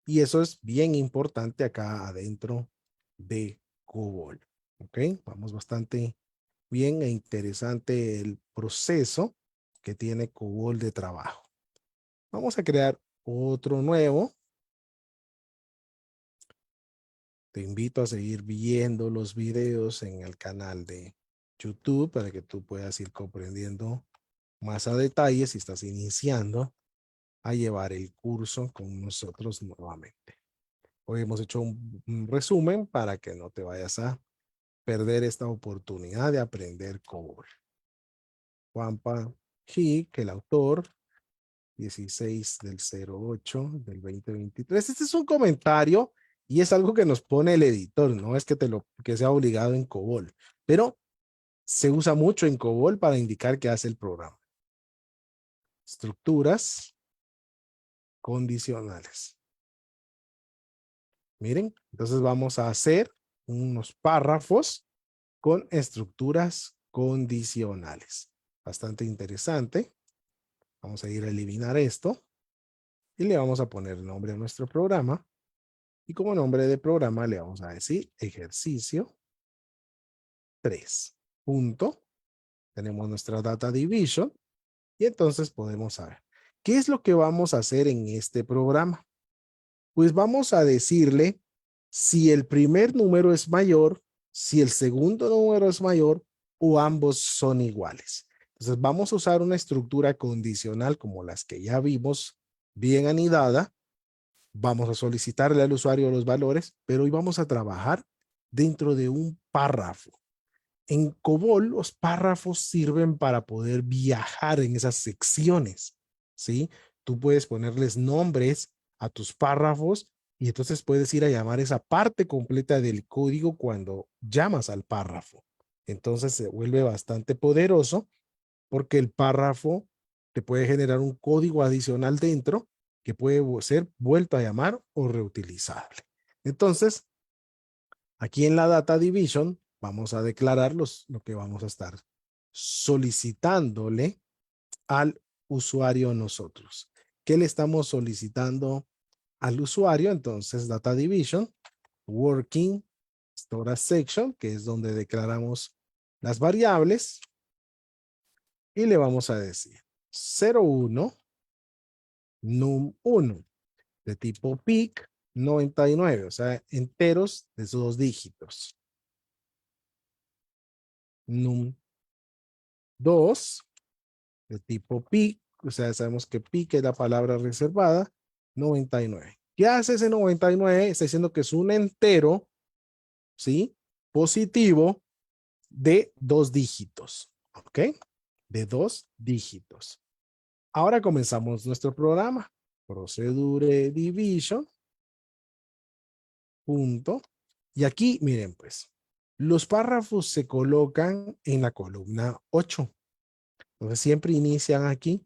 Y eso es bien importante acá adentro de COBOL. ¿Ok? Vamos bastante bien e interesante el proceso que tiene COBOL de trabajo. Vamos a crear otro nuevo. Te invito a seguir viendo los videos en el canal de YouTube para que tú puedas ir comprendiendo más a detalle si estás iniciando a llevar el curso con nosotros nuevamente. Hoy hemos hecho un resumen para que no te vayas a perder esta oportunidad de aprender COBOL. Juanpa G, que el autor, 16 del 08 del 2023. Este es un comentario y es algo que nos pone el editor, no es que sea obligado en COBOL, pero se usa mucho en COBOL para indicar qué hace el programa. Estructuras condicionales. Miren, entonces vamos a hacer unos párrafos con estructuras condicionales. Bastante interesante. Vamos a ir a eliminar esto y le vamos a poner nombre a nuestro programa. Y como nombre de programa le vamos a decir ejercicio 3. Punto. Tenemos nuestra data division y entonces podemos saber qué es lo que vamos a hacer en este programa. Pues vamos a decirle si el primer número es mayor, si el segundo número es mayor o ambos son iguales. Entonces vamos a usar una estructura condicional como las que ya vimos, bien anidada. Vamos a solicitarle al usuario los valores, pero hoy vamos a trabajar dentro de un párrafo. En COBOL, los párrafos sirven para poder viajar en esas secciones, ¿sí? Tú puedes ponerles nombres a tus párrafos y entonces puedes ir a llamar esa parte completa del código cuando llamas al párrafo. Entonces se vuelve bastante poderoso porque el párrafo te puede generar un código adicional dentro que puede ser vuelto a llamar o reutilizable. Entonces, aquí en la Data Division vamos a declarar lo que vamos a estar solicitándole al usuario nosotros. ¿Qué le estamos solicitando al usuario? Entonces, Data Division, Working Storage Section, que es donde declaramos las variables, y le vamos a decir 01 num1 de tipo PIC 99, o sea, enteros de sus 2 dígitos. Num2 de tipo PIC, o sea, sabemos que PIC es la palabra reservada, 99. ¿Qué hace ese 99? Está diciendo que es un entero, ¿sí? Positivo de 2 dígitos, ¿ok? De 2 dígitos. Ahora comenzamos nuestro programa. Procedure division, punto. Y aquí, miren pues, los párrafos se colocan en la columna 8. Entonces siempre inician aquí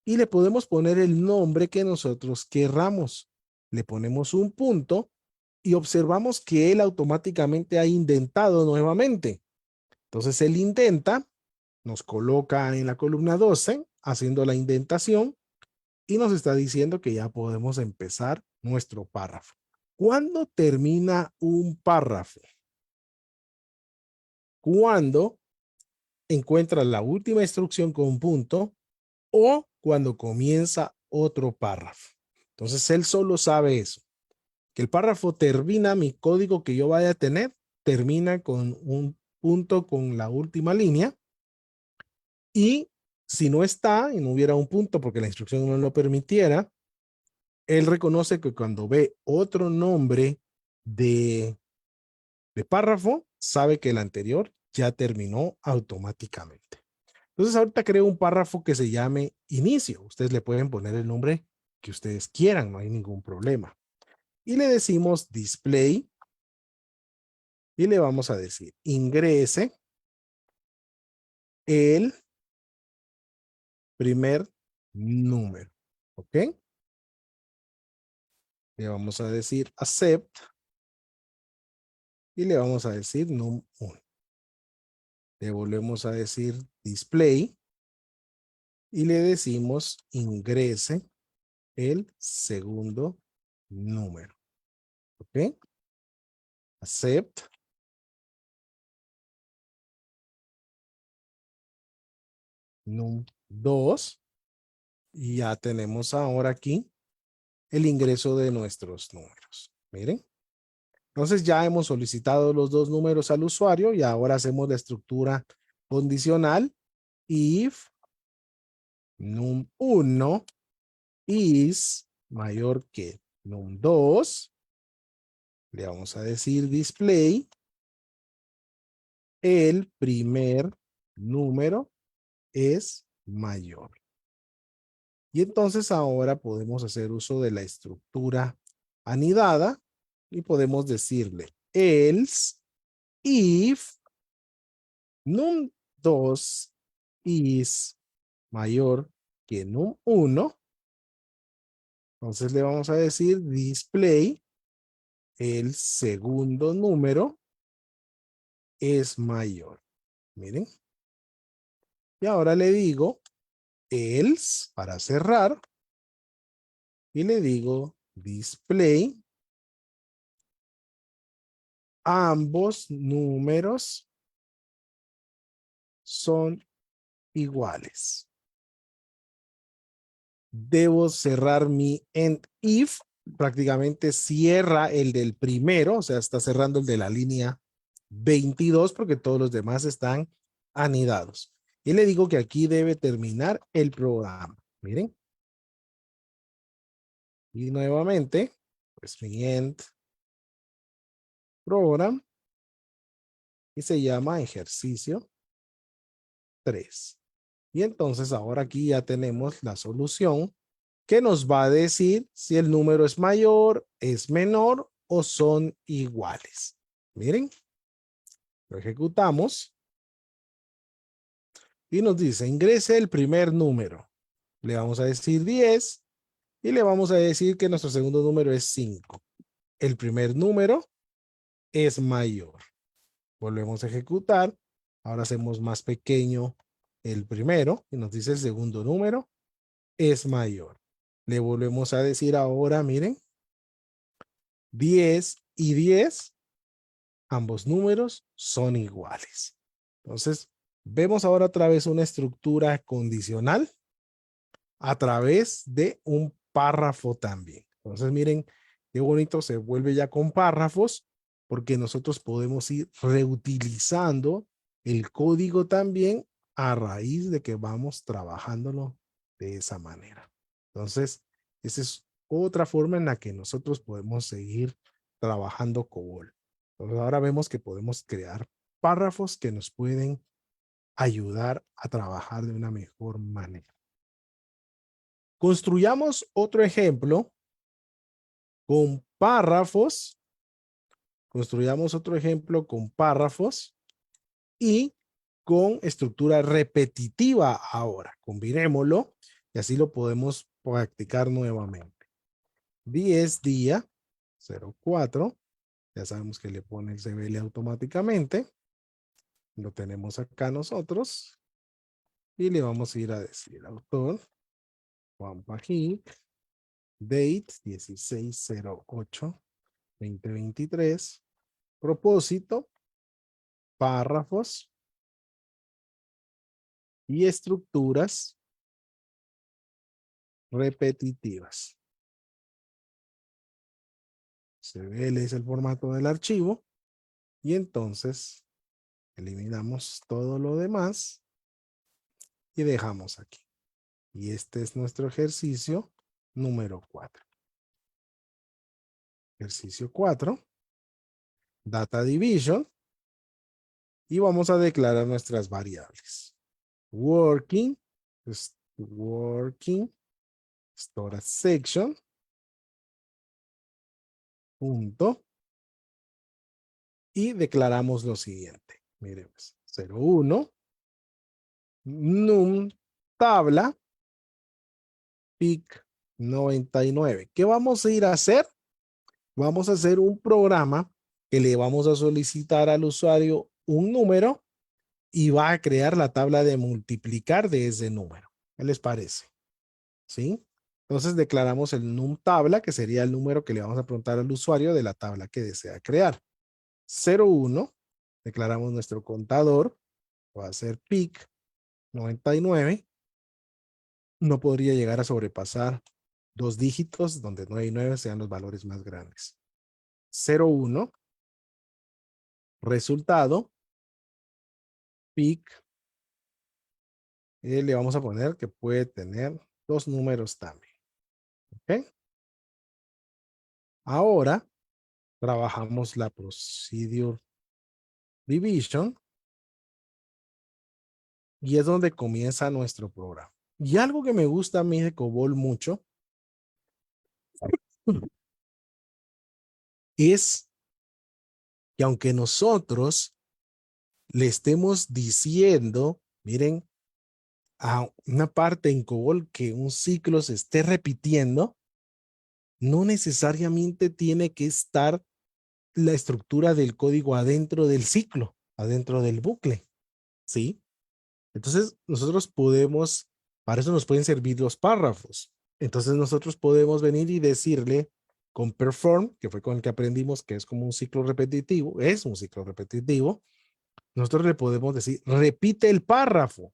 y le podemos poner el nombre que nosotros querramos. Le ponemos un punto y observamos que él automáticamente ha indentado nuevamente. Entonces él indenta, nos coloca en la columna 12 haciendo la indentación y nos está diciendo que ya podemos empezar nuestro párrafo. ¿Cuándo termina un párrafo? Cuando encuentra la última instrucción con punto o cuando comienza otro párrafo. Entonces él solo sabe eso, que el párrafo termina, mi código que yo vaya a tener, termina con un punto con la última línea y si no está y no hubiera un punto porque la instrucción no lo permitiera, él reconoce que cuando ve otro nombre de, de párrafo, sabe que el anterior ya terminó automáticamente. Entonces ahorita creo un párrafo que se llame inicio. Ustedes le pueden poner el nombre que ustedes quieran, no hay ningún problema. Y le decimos display y le vamos a decir ingrese el primer número. ¿Ok? Le vamos a decir accept y le vamos a decir num1. Le volvemos a decir display y le decimos ingrese el segundo número. ¿Ok? Accept num2 Y ya tenemos ahora aquí el ingreso de nuestros números. Miren. Entonces ya hemos solicitado los dos números al usuario y ahora hacemos la estructura condicional. If num1 is mayor que num2, le vamos a decir display, el primer número es mayor. Y entonces ahora podemos hacer uso de la estructura anidada y podemos decirle else if num2 is mayor que num1. Entonces le vamos a decir display, el segundo número es mayor. Miren. Y ahora le digo else para cerrar y le digo display, ambos números son iguales. Debo cerrar mi end if, prácticamente cierra el del primero, o sea, está cerrando el de la línea 22 porque todos los demás están anidados. Y le digo que aquí debe terminar el programa. Miren. Y nuevamente, pues mi end program y se llama ejercicio 3. Y entonces ahora aquí ya tenemos la solución que nos va a decir si el número es mayor, es menor o son iguales. Miren, lo ejecutamos y nos dice ingrese el primer número. Le vamos a decir 10 y le vamos a decir que nuestro segundo número es 5. El primer número es mayor. Volvemos a ejecutar. Ahora hacemos más pequeño el primero y nos dice el segundo número es mayor. Le volvemos a decir ahora, miren, 10 y 10, ambos números son iguales. Entonces, vemos ahora otra vez una estructura condicional a través de un párrafo también. Entonces, miren qué bonito se vuelve ya con párrafos, porque nosotros podemos ir reutilizando el código también a raíz de que vamos trabajándolo de esa manera. Entonces, esa es otra forma en la que nosotros podemos seguir trabajando COBOL. Entonces, ahora vemos que podemos crear párrafos que nos pueden ayudar a trabajar de una mejor manera. Construyamos otro ejemplo con párrafos. Construyamos otro ejemplo con párrafos y con estructura repetitiva ahora. Combinémoslo y así lo podemos practicar nuevamente. 10 día 04. Ya sabemos que le pone el CBL automáticamente. Lo tenemos acá nosotros. Y le vamos a ir a decir autor Juan Pajic, date 16/08/2023, propósito, párrafos y estructuras repetitivas. CBL es el formato del archivo y entonces eliminamos todo lo demás y dejamos aquí. Y este es nuestro ejercicio número 4. Ejercicio 4, Data Division, y vamos a declarar nuestras variables. Working, storage section, punto, y declaramos lo siguiente. Miremos, 01, num tabla, pic 99. ¿Qué vamos a ir a hacer? Vamos a hacer un programa que le vamos a solicitar al usuario un número y va a crear la tabla de multiplicar de ese número. ¿Qué les parece? ¿Sí? Entonces declaramos el num tabla, que sería el número que le vamos a preguntar al usuario de la tabla que desea crear. 01, declaramos nuestro contador, va a ser pic 99, no podría llegar a sobrepasar 2 dígitos donde 9 y 9 sean los valores más grandes. 0, 1, resultado, pic, le vamos a poner que puede tener 2 números también. ¿Ok? Ahora trabajamos la procedure division y es donde comienza nuestro programa. Y algo que me gusta a mí de COBOL mucho es que aunque nosotros le estemos diciendo, miren, a una parte en COBOL que un ciclo se esté repitiendo, no necesariamente tiene que estar la estructura del código adentro del ciclo, adentro del bucle, ¿sí? Entonces, nosotros podemos, para eso nos pueden servir los párrafos. Entonces, nosotros podemos venir y decirle con perform, que fue con el que aprendimos que es como un ciclo repetitivo, es un ciclo repetitivo, nosotros le podemos decir, repite el párrafo.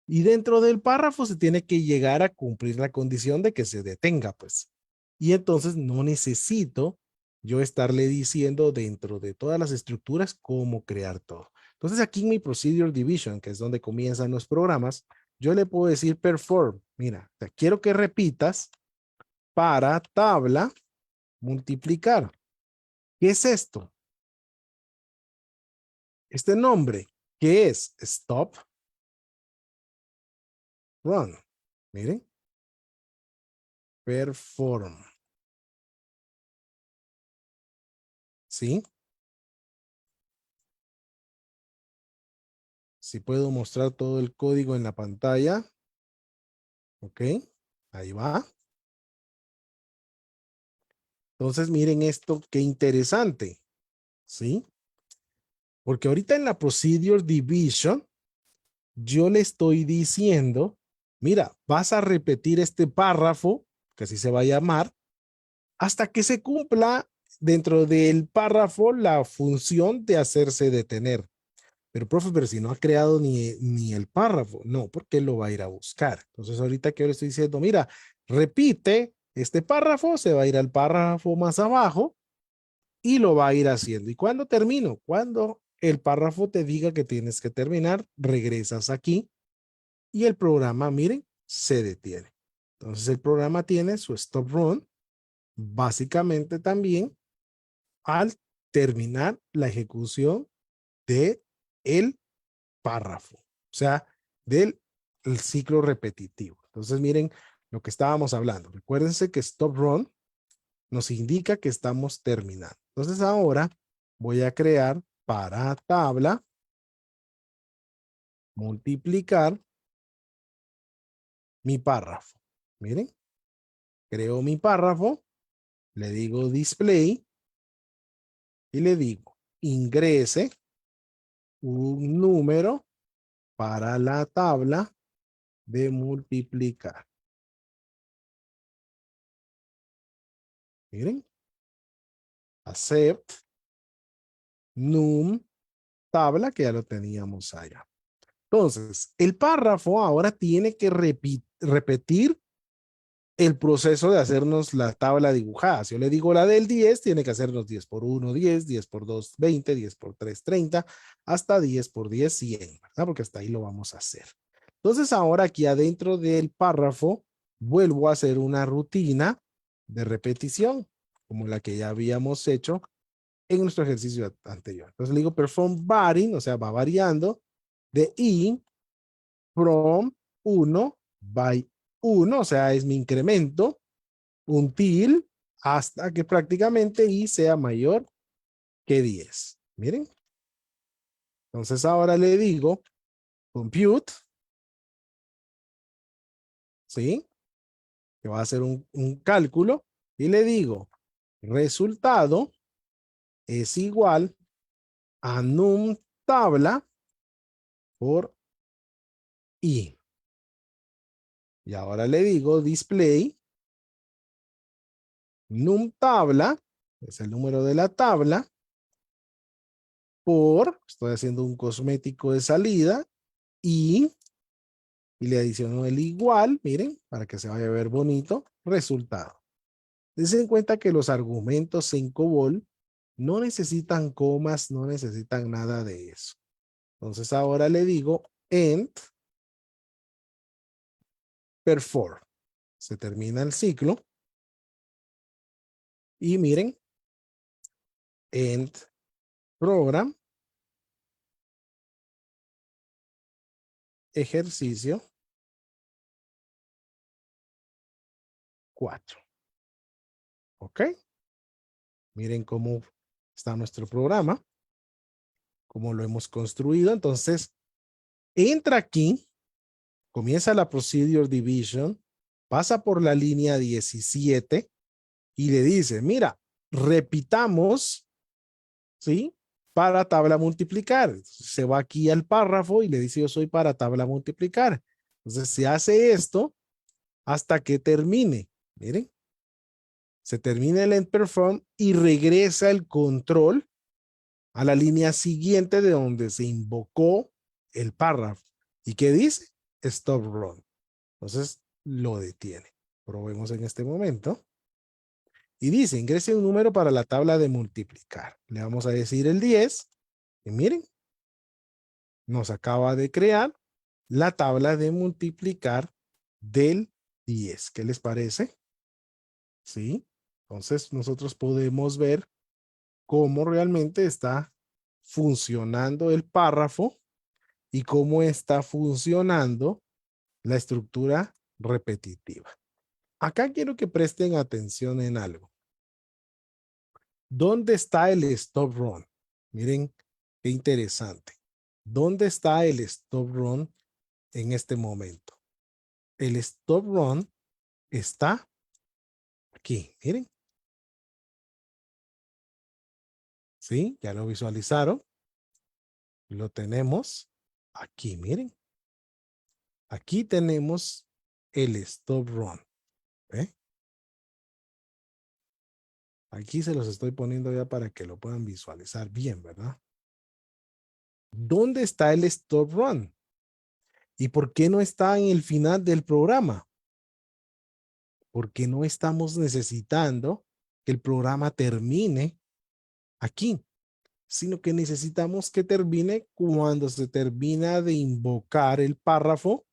Y dentro del párrafo se tiene que llegar a cumplir la condición de que se detenga, pues. Y entonces no necesito yo estarle diciendo dentro de todas las estructuras cómo crear todo. Entonces aquí en mi procedure division, que es donde comienzan los programas, yo le puedo decir perform. Mira, te quiero que repitas para tabla multiplicar. ¿Qué es esto? Este nombre, ¿qué es? Stop, run. Miren, perform. ¿Sí? Si puedo mostrar todo el código en la pantalla. Ok, ahí va. Entonces miren esto, qué interesante. ¿Sí? Porque ahorita en la procedure division, yo le estoy diciendo, mira, vas a repetir este párrafo, que así se va a llamar, hasta que se cumpla dentro del párrafo la función de hacerse detener. Pero, profe, pero si no ha creado ni el párrafo, no, porque él lo va a ir a buscar. Entonces, ahorita que yo le estoy diciendo, mira, repite este párrafo, se va a ir al párrafo más abajo y lo va a ir haciendo. ¿Y cuándo termino? Cuando el párrafo te diga que tienes que terminar, regresas aquí y el programa, miren, se detiene. Entonces, el programa tiene su stop run, básicamente también al terminar la ejecución de el párrafo, o sea, del el ciclo repetitivo. Entonces, miren lo que estábamos hablando. Recuérdense que stop run nos indica que estamos terminando. Entonces, ahora voy a crear para tabla, multiplicar mi párrafo. Miren, creo mi párrafo, le digo display y le digo ingrese un número para la tabla de multiplicar. Miren, accept num tabla que ya lo teníamos allá. Entonces, el párrafo ahora tiene que repetir el proceso de hacernos la tabla dibujada. Si yo le digo la del 10, tiene que hacernos 10 por 1, 10, 10 por 2, 20, 10 por 3, 30, hasta 10 por 10, 100, ¿verdad? Porque hasta ahí lo vamos a hacer. Entonces, ahora aquí adentro del párrafo, vuelvo a hacer una rutina de repetición, como la que ya habíamos hecho en nuestro ejercicio anterior. Entonces le digo perform varying, o sea, va variando de i from 1 by 1, o sea, es mi incremento, until hasta que prácticamente i sea mayor que 10. Miren. Entonces ahora le digo compute, ¿sí? Que va a hacer un cálculo y le digo resultado es igual a num tabla por i. Y ahora le digo display num tabla, es el número de la tabla, por, estoy haciendo un cosmético de salida, y y le adiciono el igual, miren, para que se vaya a ver bonito, resultado. Dense en cuenta que los argumentos en COBOL no necesitan comas, no necesitan nada de eso. Entonces ahora le digo end perform. Se termina el ciclo. Y miren, end program, ejercicio 4. ¿Ok? Miren cómo está nuestro programa, cómo lo hemos construido. Entonces, entra aquí, comienza la procedure division, pasa por la línea 17 y le dice, mira, repitamos, ¿sí? Para tabla multiplicar. Se va aquí al párrafo y le dice, yo soy para tabla multiplicar. Entonces, se hace esto hasta que termine. Miren, se termina el end perform y regresa el control a la línea siguiente de donde se invocó el párrafo. ¿Y qué dice? Stop run. Entonces lo detiene. Probemos en este momento. Y dice, ingrese un número para la tabla de multiplicar. Le vamos a decir el 10. Y miren, nos acaba de crear la tabla de multiplicar del 10. ¿Qué les parece? ¿Sí? Entonces nosotros podemos ver cómo realmente está funcionando el párrafo y cómo está funcionando la estructura repetitiva. Acá quiero que presten atención en algo. ¿Dónde está el stop run? Miren qué interesante. ¿Dónde está el stop run en este momento? El stop run está aquí. Miren. ¿Sí? Ya lo visualizaron. Lo tenemos aquí. Miren. Aquí tenemos el stop run. ¿Eh? Aquí se los estoy poniendo ya para que lo puedan visualizar bien, ¿verdad? ¿Dónde está el stop run? ¿Y por qué no está en el final del programa? Porque no estamos necesitando que el programa termine aquí, sino que necesitamos que termine cuando se termina de invocar el párrafo,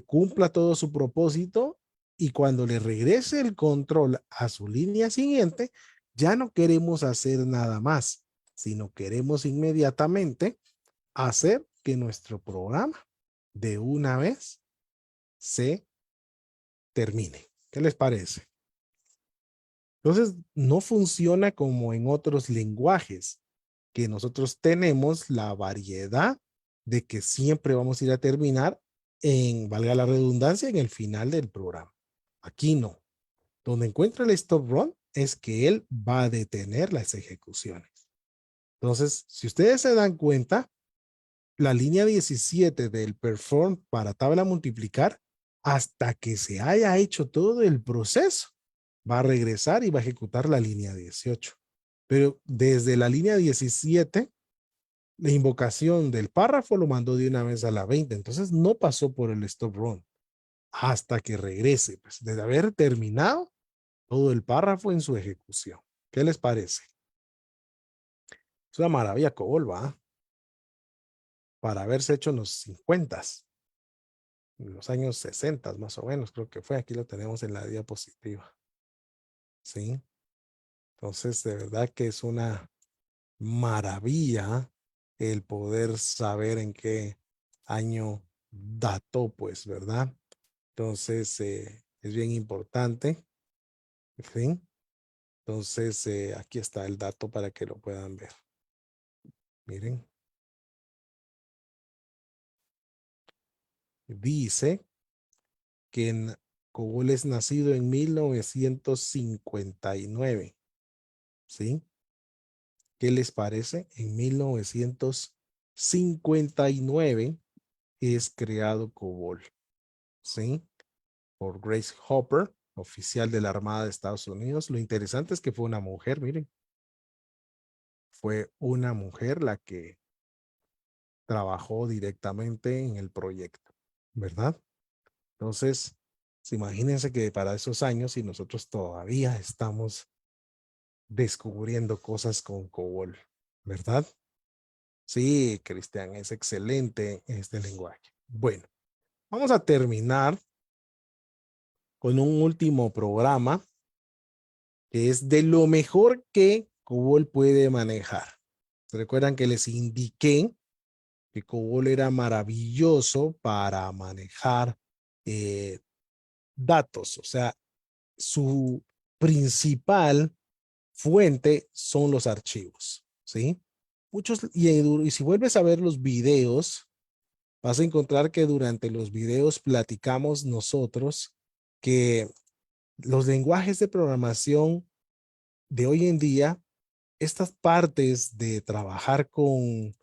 cumpla todo su propósito y cuando le regrese el control a su línea siguiente, ya no queremos hacer nada más, sino queremos inmediatamente hacer que nuestro programa de una vez se termine. ¿Qué les parece? Entonces, no funciona como en otros lenguajes, que nosotros tenemos la variedad de que siempre vamos a ir a terminar en, valga la redundancia, en el final del programa. Aquí no. Donde encuentra el stop run es que él va a detener las ejecuciones. Entonces, si ustedes se dan cuenta, la línea 17 del perform para tabla multiplicar, hasta que se haya hecho todo el proceso, va a regresar y va a ejecutar la línea 18. Pero desde la línea 17, la invocación del párrafo lo mandó de una vez a la 20. Entonces no pasó por el stop run hasta que regrese, pues, desde haber terminado todo el párrafo en su ejecución. ¿Qué les parece? Es una maravilla COBOL, ¿va? Para haberse hecho en los 50, en los años 60 más o menos, creo que fue. Aquí lo tenemos en la diapositiva. ¿Sí? Entonces, de verdad que es una maravilla el poder saber en qué año dató, pues, ¿verdad? Entonces, es bien importante. En fin. Entonces, aquí está el dato para que lo puedan ver. Miren. Dice que COBOL es nacido en 1959. ¿Sí? ¿Qué les parece? En 1959 es creado COBOL. ¿Sí? Por Grace Hopper, oficial de la Armada de Estados Unidos. Lo interesante es que fue una mujer, miren. Fue una mujer la que trabajó directamente en el proyecto. ¿verdad? Entonces, imagínense que para esos años y nosotros todavía estamos descubriendo cosas con COBOL, ¿verdad? Sí, Cristian, es excelente este lenguaje. Bueno, vamos a terminar con un último programa que es de lo mejor que COBOL puede manejar. ¿Se recuerdan que les indiqué que COBOL era maravilloso para manejar eh, datos? O sea, su principal fuente son los archivos, ¿sí? Y si vuelves a ver los videos, vas a encontrar que durante los videos platicamos nosotros que los lenguajes de programación de hoy en día, estas partes de trabajar con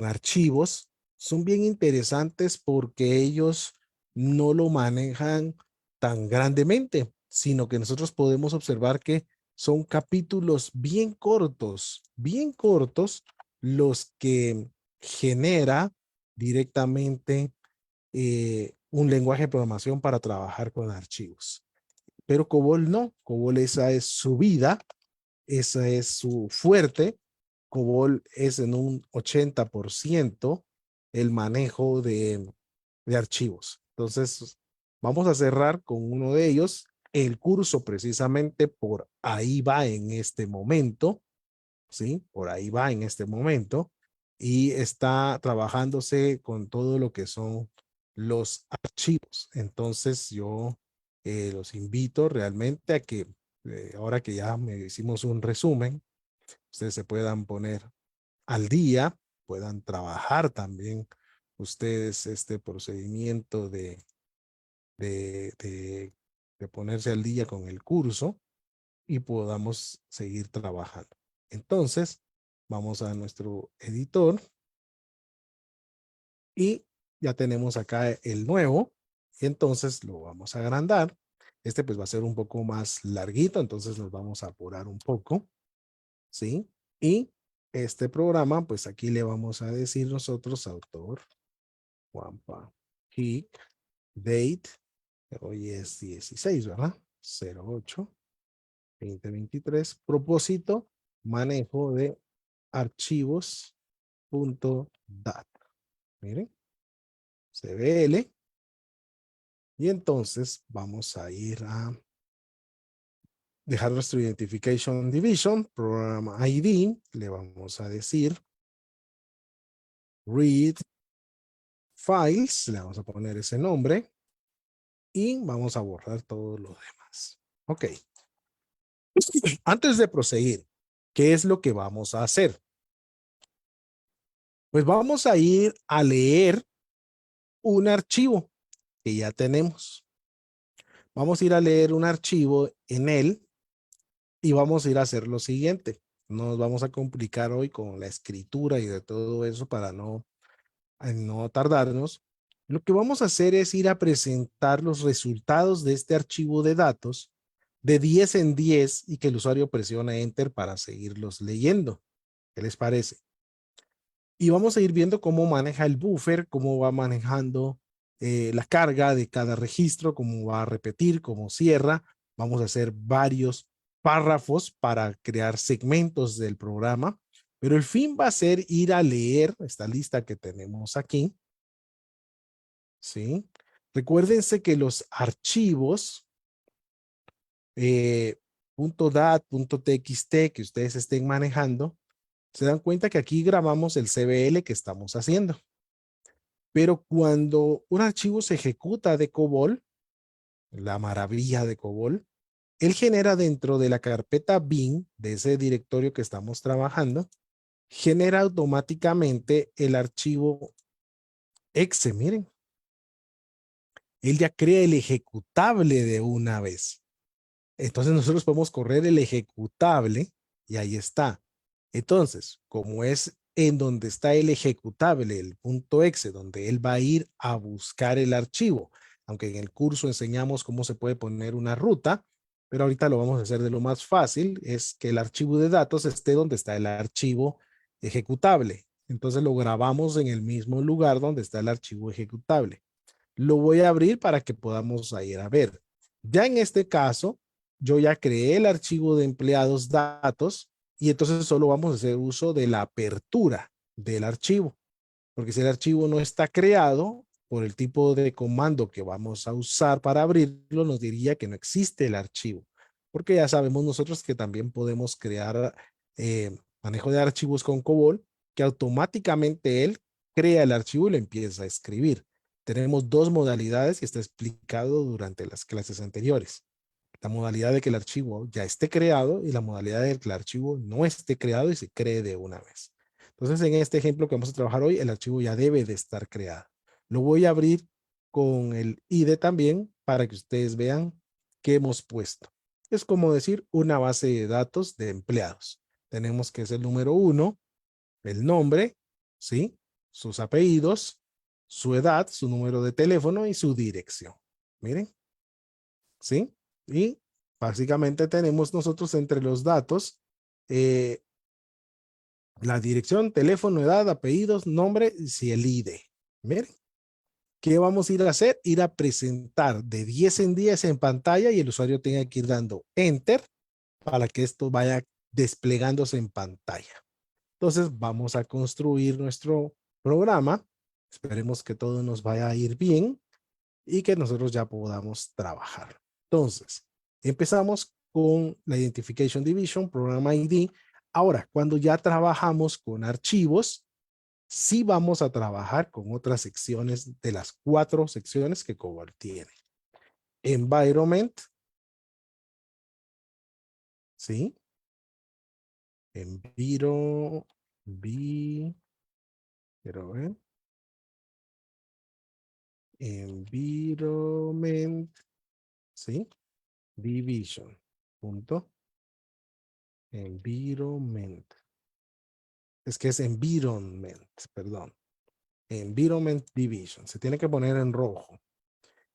archivos son bien interesantes porque ellos no lo manejan tan grandemente, sino que nosotros podemos observar que son capítulos bien cortos, los que genera directamente un lenguaje de programación para trabajar con archivos. Pero COBOL no, COBOL esa es su vida, esa es su fuerte. COBOL es en un 80% el manejo de archivos. Entonces, vamos a cerrar con uno de ellos. El curso precisamente por ahí va en este momento, ¿sí? Por ahí va en este momento y está trabajándose con todo lo que son los archivos. Entonces, yo los invito realmente a que ahora que ya me hicimos un resumen, ustedes se puedan poner al día, puedan trabajar también ustedes este procedimiento de, de, de ponerse al día con el curso y podamos seguir trabajando. Entonces, vamos a nuestro editor y ya tenemos acá el nuevo y entonces lo vamos a agrandar. Este pues va a ser un poco más larguito, entonces nos vamos a apurar un poco, ¿sí? Y este programa, pues aquí le vamos a decir nosotros autor, Juanpa Hick, date, hoy es 16, ¿verdad? 08/2023, propósito, manejo de archivos.dat. Miren, CBL. Y entonces vamos a ir a dejar nuestro Identification Division, Program ID, le vamos a decir read files, le vamos a poner ese nombre y vamos a borrar todo lo demás. Ok. Antes de proseguir, ¿qué es lo que vamos a hacer? Pues vamos a ir a leer un archivo que ya tenemos. Vamos a ir a leer un archivo en él y vamos a ir a hacer lo siguiente. No nos vamos a complicar hoy con la escritura y de todo eso para no tardarnos. Lo que vamos a hacer es ir a presentar los resultados de este archivo de datos de 10 en 10 y que el usuario presione Enter para seguirlos leyendo. ¿Qué les parece? Y vamos a ir viendo cómo maneja el buffer, cómo va manejando la carga de cada registro, cómo va a repetir, cómo cierra. Vamos a hacer varios párrafos para crear segmentos del programa, pero el fin va a ser ir a leer esta lista que tenemos aquí, ¿sí? Recuérdense que los archivos .dat, .txt que ustedes estén manejando, se dan cuenta que aquí grabamos el CBL que estamos haciendo. Pero cuando un archivo se ejecuta de COBOL, la maravilla de COBOL, él genera dentro de la carpeta bin, de ese directorio que estamos trabajando, genera automáticamente el archivo exe. Miren, él ya crea el ejecutable de una vez. Entonces nosotros podemos correr el ejecutable y ahí está. Entonces, como es en donde está el ejecutable, el .exe, donde él va a ir a buscar el archivo, aunque en el curso enseñamos cómo se puede poner una ruta, pero ahorita lo vamos a hacer de lo más fácil, es que el archivo de datos esté donde está el archivo ejecutable. Entonces lo grabamos en el mismo lugar donde está el archivo ejecutable. lo voy a abrir para que podamos ir a ver. Ya en este caso, yo ya creé el archivo de empleados datos y entonces solo vamos a hacer uso de la apertura del archivo. Porque si el archivo no está creado, por el tipo de comando que vamos a usar para abrirlo, nos diría que no existe el archivo. Porque ya sabemos nosotros que también podemos crear manejo de archivos con COBOL, que automáticamente él crea el archivo y lo empieza a escribir. Tenemos dos modalidades y está explicado durante las clases anteriores. La modalidad de que el archivo ya esté creado y la modalidad de que el archivo no esté creado y se cree de una vez. Entonces, en este ejemplo que vamos a trabajar hoy, el archivo ya debe de estar creado. Lo voy a abrir con el ID también para que ustedes vean qué hemos puesto. Es como decir una base de datos de empleados. Tenemos que es el número 1, el nombre, ¿sí? Sus apellidos, su edad, su número de teléfono y su dirección. Miren, ¿sí? Y básicamente tenemos nosotros entre los datos eh, la dirección, teléfono, edad, apellidos, nombre y el ID. Miren, ¿qué vamos a ir a hacer? Ir a presentar de 10 en 10 en pantalla y el usuario tenga que ir dando Enter para que esto vaya desplegándose en pantalla. Entonces vamos a construir nuestro programa. Esperemos que todo nos vaya a ir bien y que nosotros ya podamos trabajar. Entonces, empezamos con la Identification Division, Programa ID. Ahora, cuando ya trabajamos con archivos, sí vamos a trabajar con otras secciones de las 4 secciones que COBOL tiene. Environment, ¿sí? Enviro, quiero ver. Environment, ¿sí? Division, punto. Environment. Es que es environment, perdón. Environment Division. Se tiene que poner en rojo.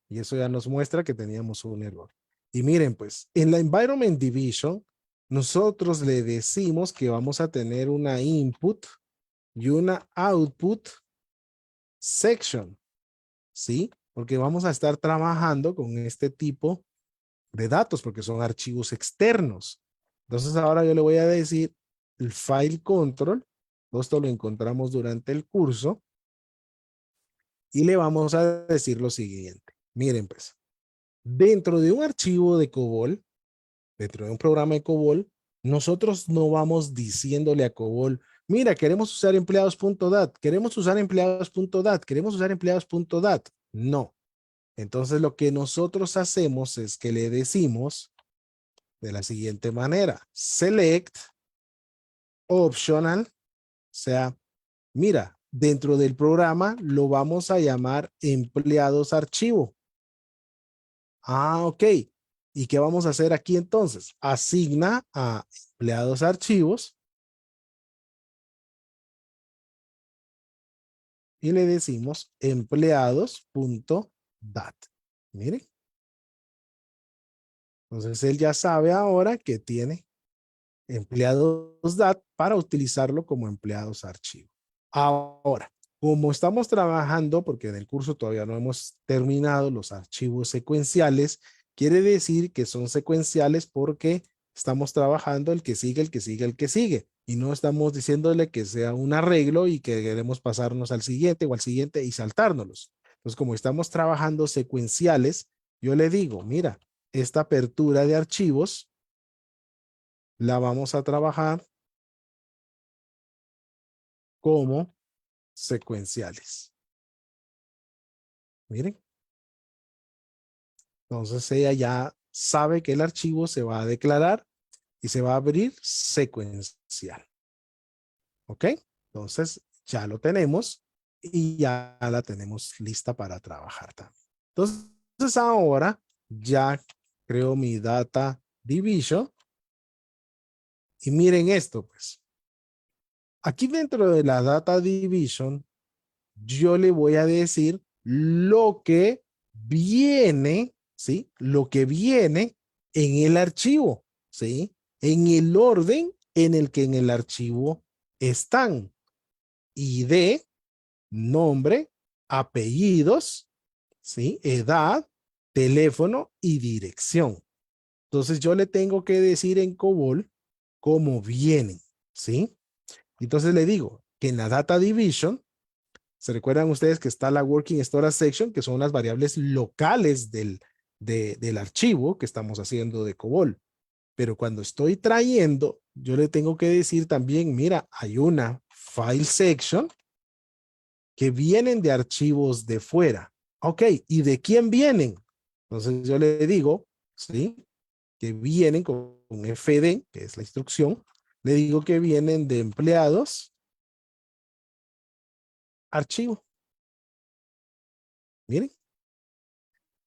Y eso ya nos muestra que teníamos un error. Y miren, pues, en la Environment Division, nosotros le decimos que vamos a tener una input y una output section, ¿sí? Porque vamos a estar trabajando con este tipo de datos, porque son archivos externos. Entonces, ahora yo le voy a decir el file control. Esto lo encontramos durante el curso. Y le vamos a decir lo siguiente. Miren, pues, dentro de un archivo de COBOL, dentro de un programa de COBOL, nosotros no vamos diciéndole a COBOL, mira, queremos usar empleados.dat, queremos usar empleados.dat, queremos usar empleados.dat. No. Entonces, lo que nosotros hacemos es que le decimos de la siguiente manera, select optional, o sea, mira, dentro del programa lo vamos a llamar empleados archivo. Ah, ok. ¿Y qué vamos a hacer aquí entonces? Asigna a empleados archivos y le decimos empleados.dat. Miren. Entonces él ya sabe ahora que tiene empleados.dat para utilizarlo como empleados archivo. Ahora, como estamos trabajando, porque en el curso todavía no hemos terminado los archivos secuenciales, quiere decir que son secuenciales porque estamos trabajando el que sigue, el que sigue, el que sigue. Y no estamos diciéndole que sea un arreglo y que queremos pasarnos al siguiente o al siguiente y saltárnoslos. Entonces, como estamos trabajando secuenciales, yo le digo, mira, esta apertura de archivos la vamos a trabajar como secuenciales. Miren. Entonces ella ya sabe que el archivo se va a declarar y se va a abrir secuencial. ¿Ok? Entonces ya lo tenemos y ya la tenemos lista para trabajar también. Entonces ahora ya creo mi data division y miren esto pues. Aquí dentro de la data division yo le voy a decir lo que viene, ¿sí? Lo que viene en el archivo, ¿sí? En el orden en el que en el archivo están. ID, nombre, apellidos, ¿sí? Edad, teléfono y dirección. Entonces yo le tengo que decir en COBOL cómo vienen, ¿sí? Entonces le digo que en la Data Division, ¿se recuerdan ustedes que está la Working Storage Section, que son las variables locales del archivo que estamos haciendo de COBOL? Pero cuando estoy trayendo, yo le tengo que decir también, mira, hay una File Section que vienen de archivos de fuera. Ok, ¿y de quién vienen? Entonces yo le digo, ¿sí? Que vienen con un FD, que es la instrucción. Le digo que vienen de empleados, archivo. Miren,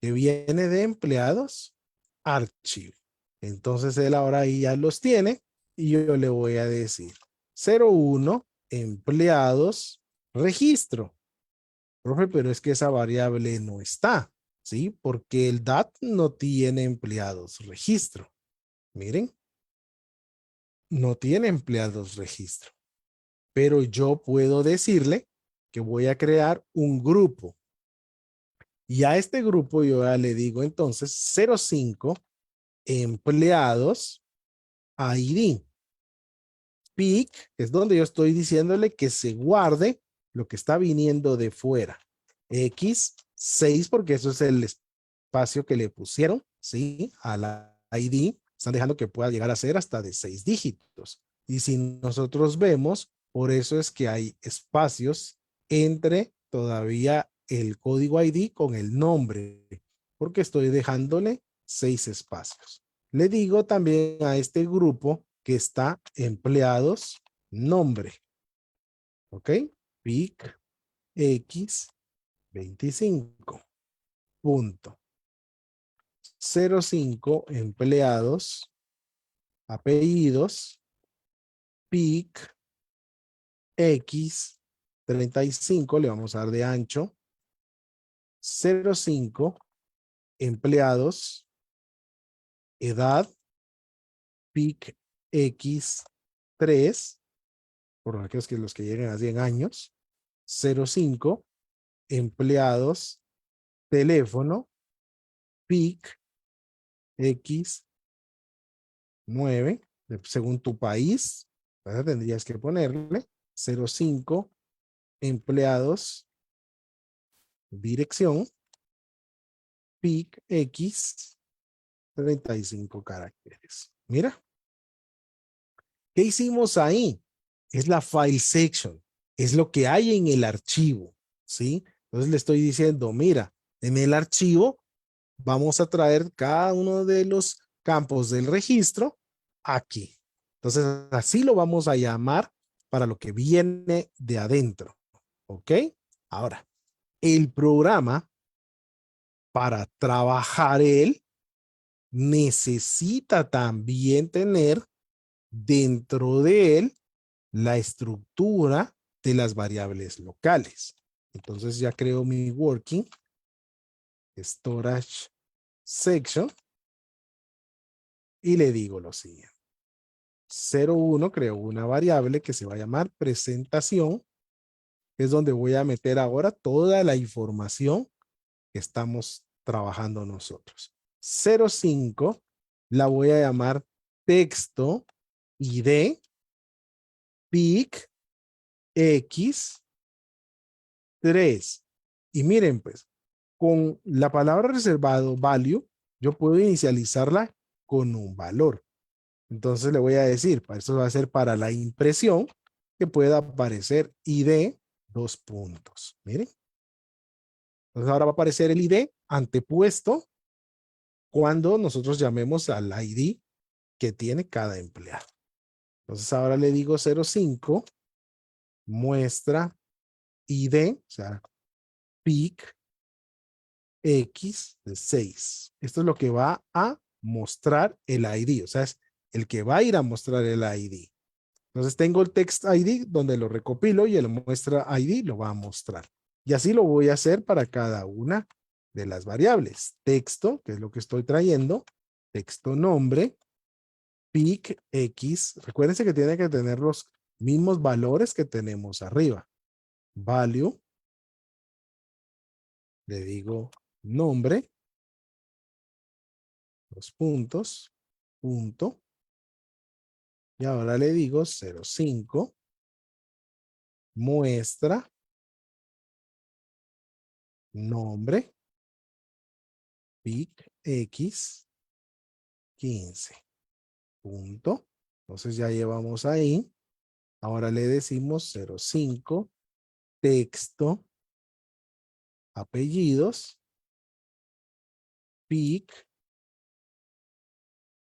que viene de empleados, archivo. Entonces él ahora ahí ya los tiene y yo le voy a decir 01 empleados registro. Profe, pero es que esa variable no está, ¿sí? Porque el DAT no tiene empleados registro. Miren, no tiene empleados registro. Pero yo puedo decirle que voy a crear un grupo. Y a este grupo yo ya le digo entonces 05 empleados ID. Peak es donde yo estoy diciéndole que se guarde lo que está viniendo de fuera. X6 porque eso es el espacio que le pusieron, ¿sí? A la ID. Están dejando que pueda llegar a ser hasta de 6 dígitos. Y si nosotros vemos, por eso es que hay espacios entre todavía el código ID con el nombre, porque estoy dejándole 6 espacios. Le digo también a este grupo que está empleados nombre. ¿Ok? PIC X 25. Punto. 05 empleados apellidos PIC X 35. Le vamos a dar de ancho. 05 empleados edad PIC X 3. Por aquellos que los que lleguen a 100 años. 05 empleados teléfono PIC X 9, según tu país, ¿verdad? Tendrías que ponerle 05 empleados, dirección, PIC X 35 caracteres. Mira, ¿qué hicimos ahí? Es la file section, es lo que hay en el archivo, ¿sí? Entonces le estoy diciendo, mira, en el archivo vamos a traer cada uno de los campos del registro aquí. Entonces, así lo vamos a llamar para lo que viene de adentro. ¿Ok? Ahora, el programa, para trabajar él, necesita también tener dentro de él la estructura de las variables locales. Entonces ya creo mi working storage section y le digo lo siguiente. 01 creo una variable que se va a llamar presentación, que es donde voy a meter ahora toda la información que estamos trabajando nosotros. 05 la voy a llamar texto ID PIC X 3. Y miren pues, con la palabra reservado value, yo puedo inicializarla con un valor. Entonces le voy a decir, para eso va a ser para la impresión, que pueda aparecer ID 2 puntos. Miren. Entonces ahora va a aparecer el ID antepuesto cuando nosotros llamemos al ID que tiene cada empleado. Entonces ahora le digo 05, muestra ID, o sea, PIC X de 6. Esto es lo que va a mostrar el ID, o sea, es el que va a ir a mostrar el ID. Entonces tengo el text ID donde lo recopilo y el muestra ID lo va a mostrar. Y así lo voy a hacer para cada una de las variables. Texto, que es lo que estoy trayendo, texto nombre, PIC X. Recuérdense que tiene que tener los mismos valores que tenemos arriba. Value, le digo nombre, dos puntos, punto. Y ahora le digo 05, muestra, nombre, pic X 15, punto. Entonces ya llevamos ahí. Ahora le decimos 05, texto, apellidos, pic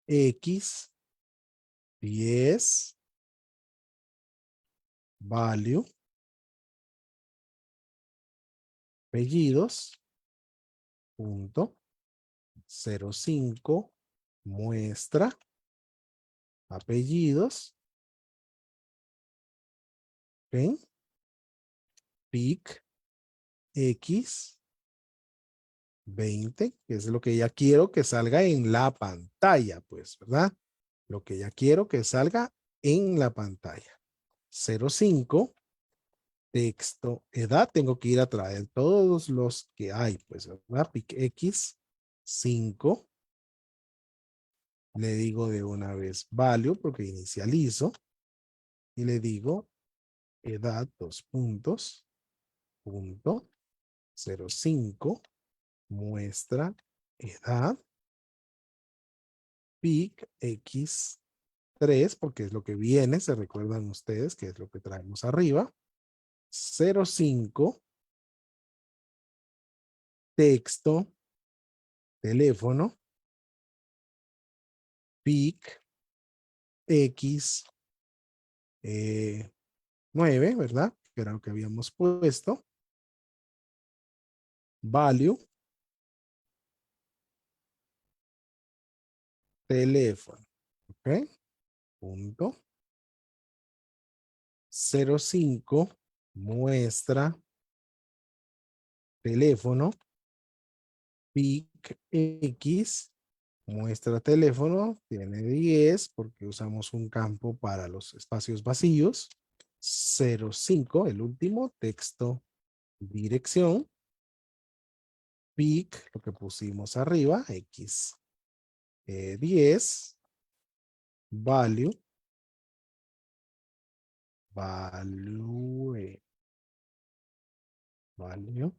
X 10, value, apellidos, punto, 05, muestra, apellidos, ¿ven? Pic X 20, que es lo que ya quiero que salga en la pantalla, pues, ¿verdad? Lo que ya quiero que salga en la pantalla. 05, texto, edad, tengo que ir a traer todos los que hay, pues, ¿verdad? Pic X 5, le digo de una vez value porque inicializo y le digo edad, dos puntos, punto, 05, muestra, edad, pic X 3, porque es lo que viene, se recuerdan ustedes que es lo que traemos arriba. 05, texto, teléfono, pic X 9, ¿verdad? Que era lo que habíamos puesto. Value, teléfono, ¿ok? Punto. 05, muestra, teléfono, pic X, muestra teléfono, tiene 10 porque usamos un campo para los espacios vacíos. 05, el último, texto, dirección, pic, lo que pusimos arriba, X 10, value, value, value,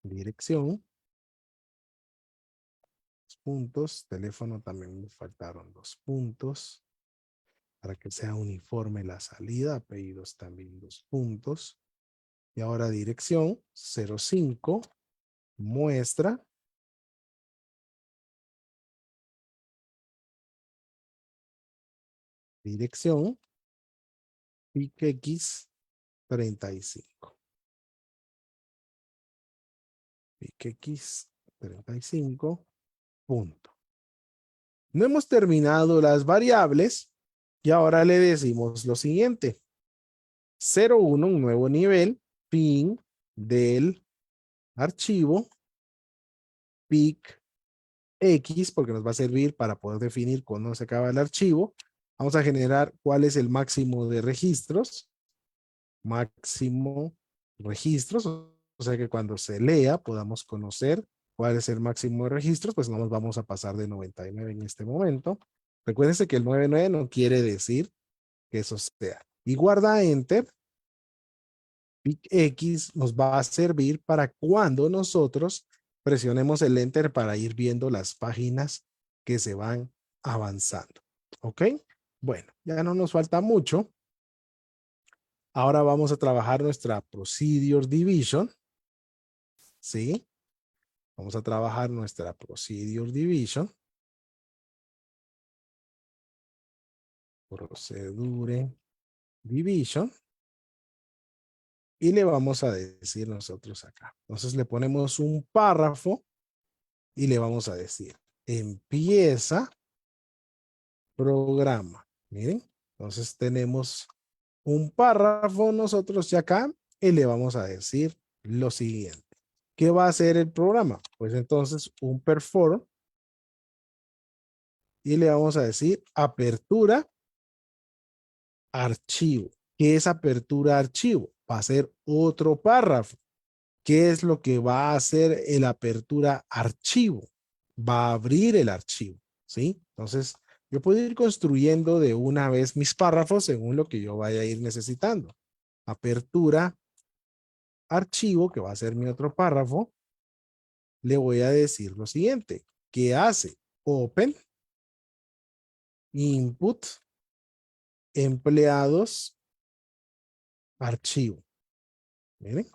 dirección, puntos, teléfono también me faltaron 2 puntos para que sea uniforme la salida, apellidos también 2 puntos. Y ahora dirección 05, muestra, dirección, pic X 35. Pic X 35, punto. No hemos terminado las variables y ahora le decimos lo siguiente. 01, un nuevo nivel, fin del archivo, pic X, porque nos va a servir para poder definir cuándo se acaba el archivo. Vamos a generar cuál es el máximo de registros. Máximo registros, o sea que cuando se lea podamos conocer cuál es el máximo de registros, pues no nos vamos a pasar de 99 en este momento. Recuérdense que el 99 no quiere decir que eso sea. Y guarda Enter. Pic X nos va a servir para cuando nosotros presionemos el Enter para ir viendo las páginas que se van avanzando. ¿Ok? Bueno, ya no nos falta mucho. Ahora vamos a trabajar nuestra Procedure Division. ¿Sí? Vamos a trabajar nuestra Procedure Division. Procedure Division. Y le vamos a decir nosotros acá. Entonces le ponemos un párrafo y le vamos a decir, empieza programa. Miren, entonces tenemos un párrafo nosotros ya acá y le vamos a decir lo siguiente. ¿Qué va a hacer el programa? Pues entonces un perform y le vamos a decir apertura archivo. ¿Qué es apertura archivo? Va a ser otro párrafo. ¿qué es lo que va a hacer el apertura archivo? Va a abrir el archivo, ¿sí? Entonces, yo puedo ir construyendo de una vez mis párrafos según lo que yo vaya a ir necesitando. Apertura archivo, que va a ser mi otro párrafo, le voy a decir lo siguiente. ¿Qué hace? Open, input, empleados, archivo. Miren.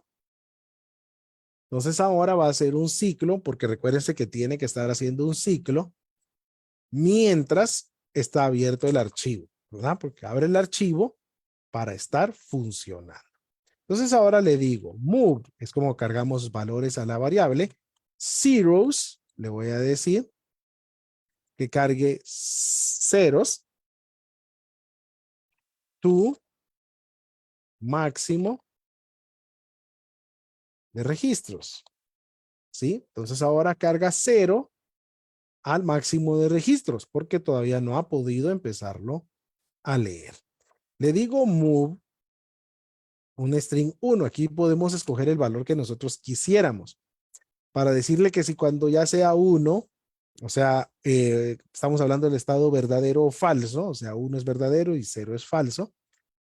Entonces ahora va a ser un ciclo, porque recuérdense que tiene que estar haciendo un ciclo mientras está abierto el archivo, ¿verdad? Porque abre el archivo para estar funcionando. Entonces ahora le digo, move, es como cargamos valores a la variable. Zeros, le voy a decir que cargue ceros to máximo de registros, ¿sí? Entonces ahora carga 0 al máximo de registros porque todavía no ha podido empezarlo a leer. Le digo move un string 1. Aquí podemos escoger el valor que nosotros quisiéramos para decirle que si cuando ya sea 1, o sea, estamos hablando del estado verdadero o falso, o sea, 1 es verdadero y 0 es falso,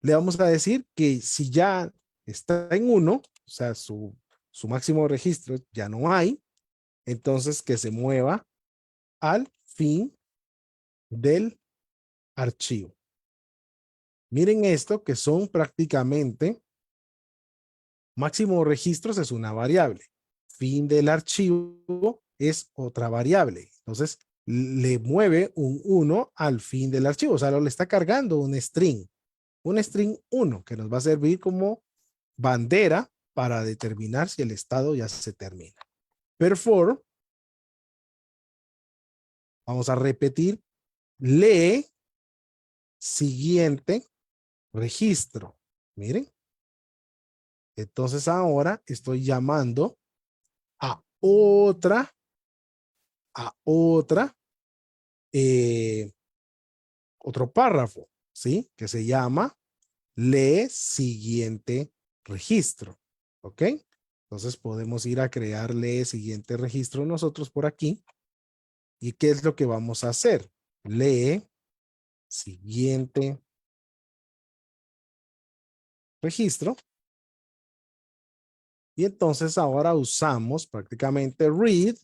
le vamos a decir que si ya está en 1, o sea, su máximo registro ya no hay, entonces que se mueva al fin del archivo. Miren esto, que son prácticamente máximo registros es una variable. Fin del archivo es otra variable. Entonces, le mueve un 1 al fin del archivo. O sea, le está cargando un string. Un string 1 que nos va a servir como bandera para determinar si el estado ya se termina. Perform, vamos a repetir, lee siguiente registro. Miren. Entonces ahora estoy llamando a otra, eh, otro párrafo, ¿sí? Que se llama lee siguiente registro, ¿ok? Entonces podemos ir a crear lee siguiente registro nosotros por aquí. ¿Y qué es lo que vamos a hacer? Lee siguiente registro. Y entonces ahora usamos prácticamente read.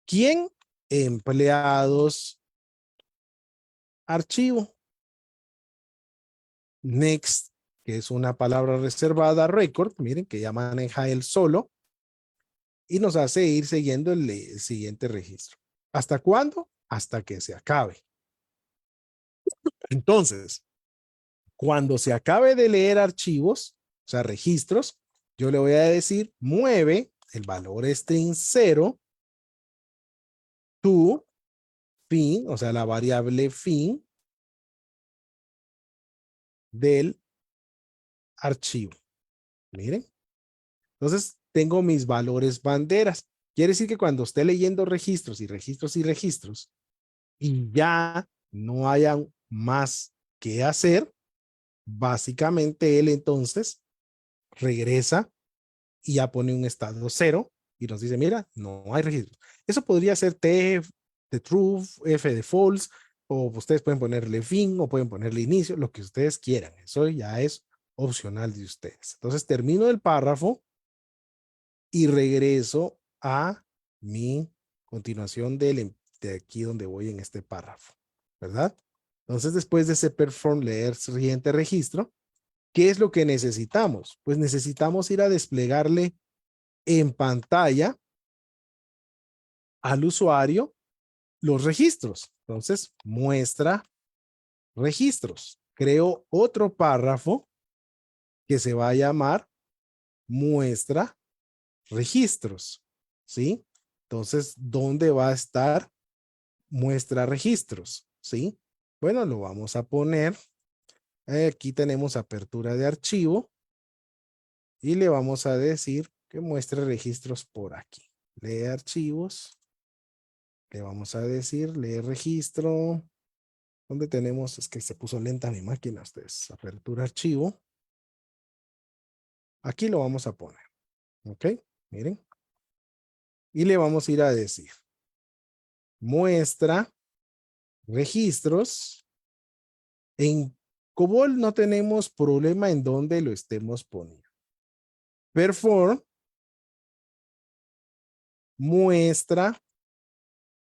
¿Quién? Empleados archivo. Next, que es una palabra reservada, record, miren que ya maneja él solo y nos hace ir siguiendo el siguiente registro. ¿Hasta cuándo? Hasta que se acabe. Entonces, cuando se acabe de leer archivos, o sea, registros, yo le voy a decir, mueve el valor string 0 to fin, o sea, la variable fin del archivo. Miren. Entonces, tengo mis valores banderas. Quiere decir que cuando esté leyendo registros y registros y registros y ya no hayan más que hacer, básicamente él entonces regresa y ya pone un estado 0 y nos dice, mira, no hay registros. Eso podría ser T de true, F de false, o ustedes pueden ponerle fin o pueden ponerle inicio, lo que ustedes quieran. Eso ya es opcional de ustedes. Entonces termino el párrafo y regreso a mi continuación de aquí donde voy en este párrafo, ¿verdad? Entonces, después de ese perform leer siguiente registro, ¿qué es lo que necesitamos? Pues necesitamos ir a desplegarle en pantalla al usuario los registros. Entonces, muestra registros. Creo otro párrafo que se va a llamar muestra registros, ¿sí? Entonces, ¿dónde va a estar muestra registros? ¿Sí? Bueno, lo vamos a poner. Aquí tenemos apertura de archivo y le vamos a decir que muestre registros por aquí. Lee archivos. Le vamos a decir lee registro. ¿Dónde tenemos? Es que se puso lenta mi máquina. Ustedes. Apertura archivo. Aquí lo vamos a poner. ¿Ok? Miren. Y le vamos a ir a decir, muestra registros. En COBOL no tenemos problema en dónde lo estemos poniendo. Perform muestra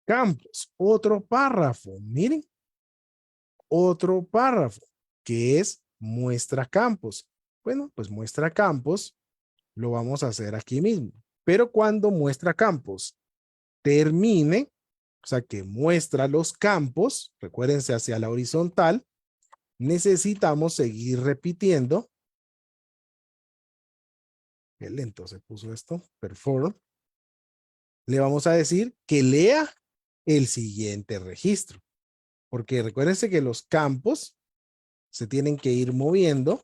campos. Otro párrafo. Miren, otro párrafo que es muestra campos. Bueno, pues muestra campos lo vamos a hacer aquí mismo. Pero cuando muestra campos termine, o sea que muestra los campos, recuérdense hacia la horizontal, necesitamos seguir repitiendo. Qué lento se puso esto. Perform. Le vamos a decir que lea el siguiente registro. Porque recuérdense que los campos se tienen que ir moviendo,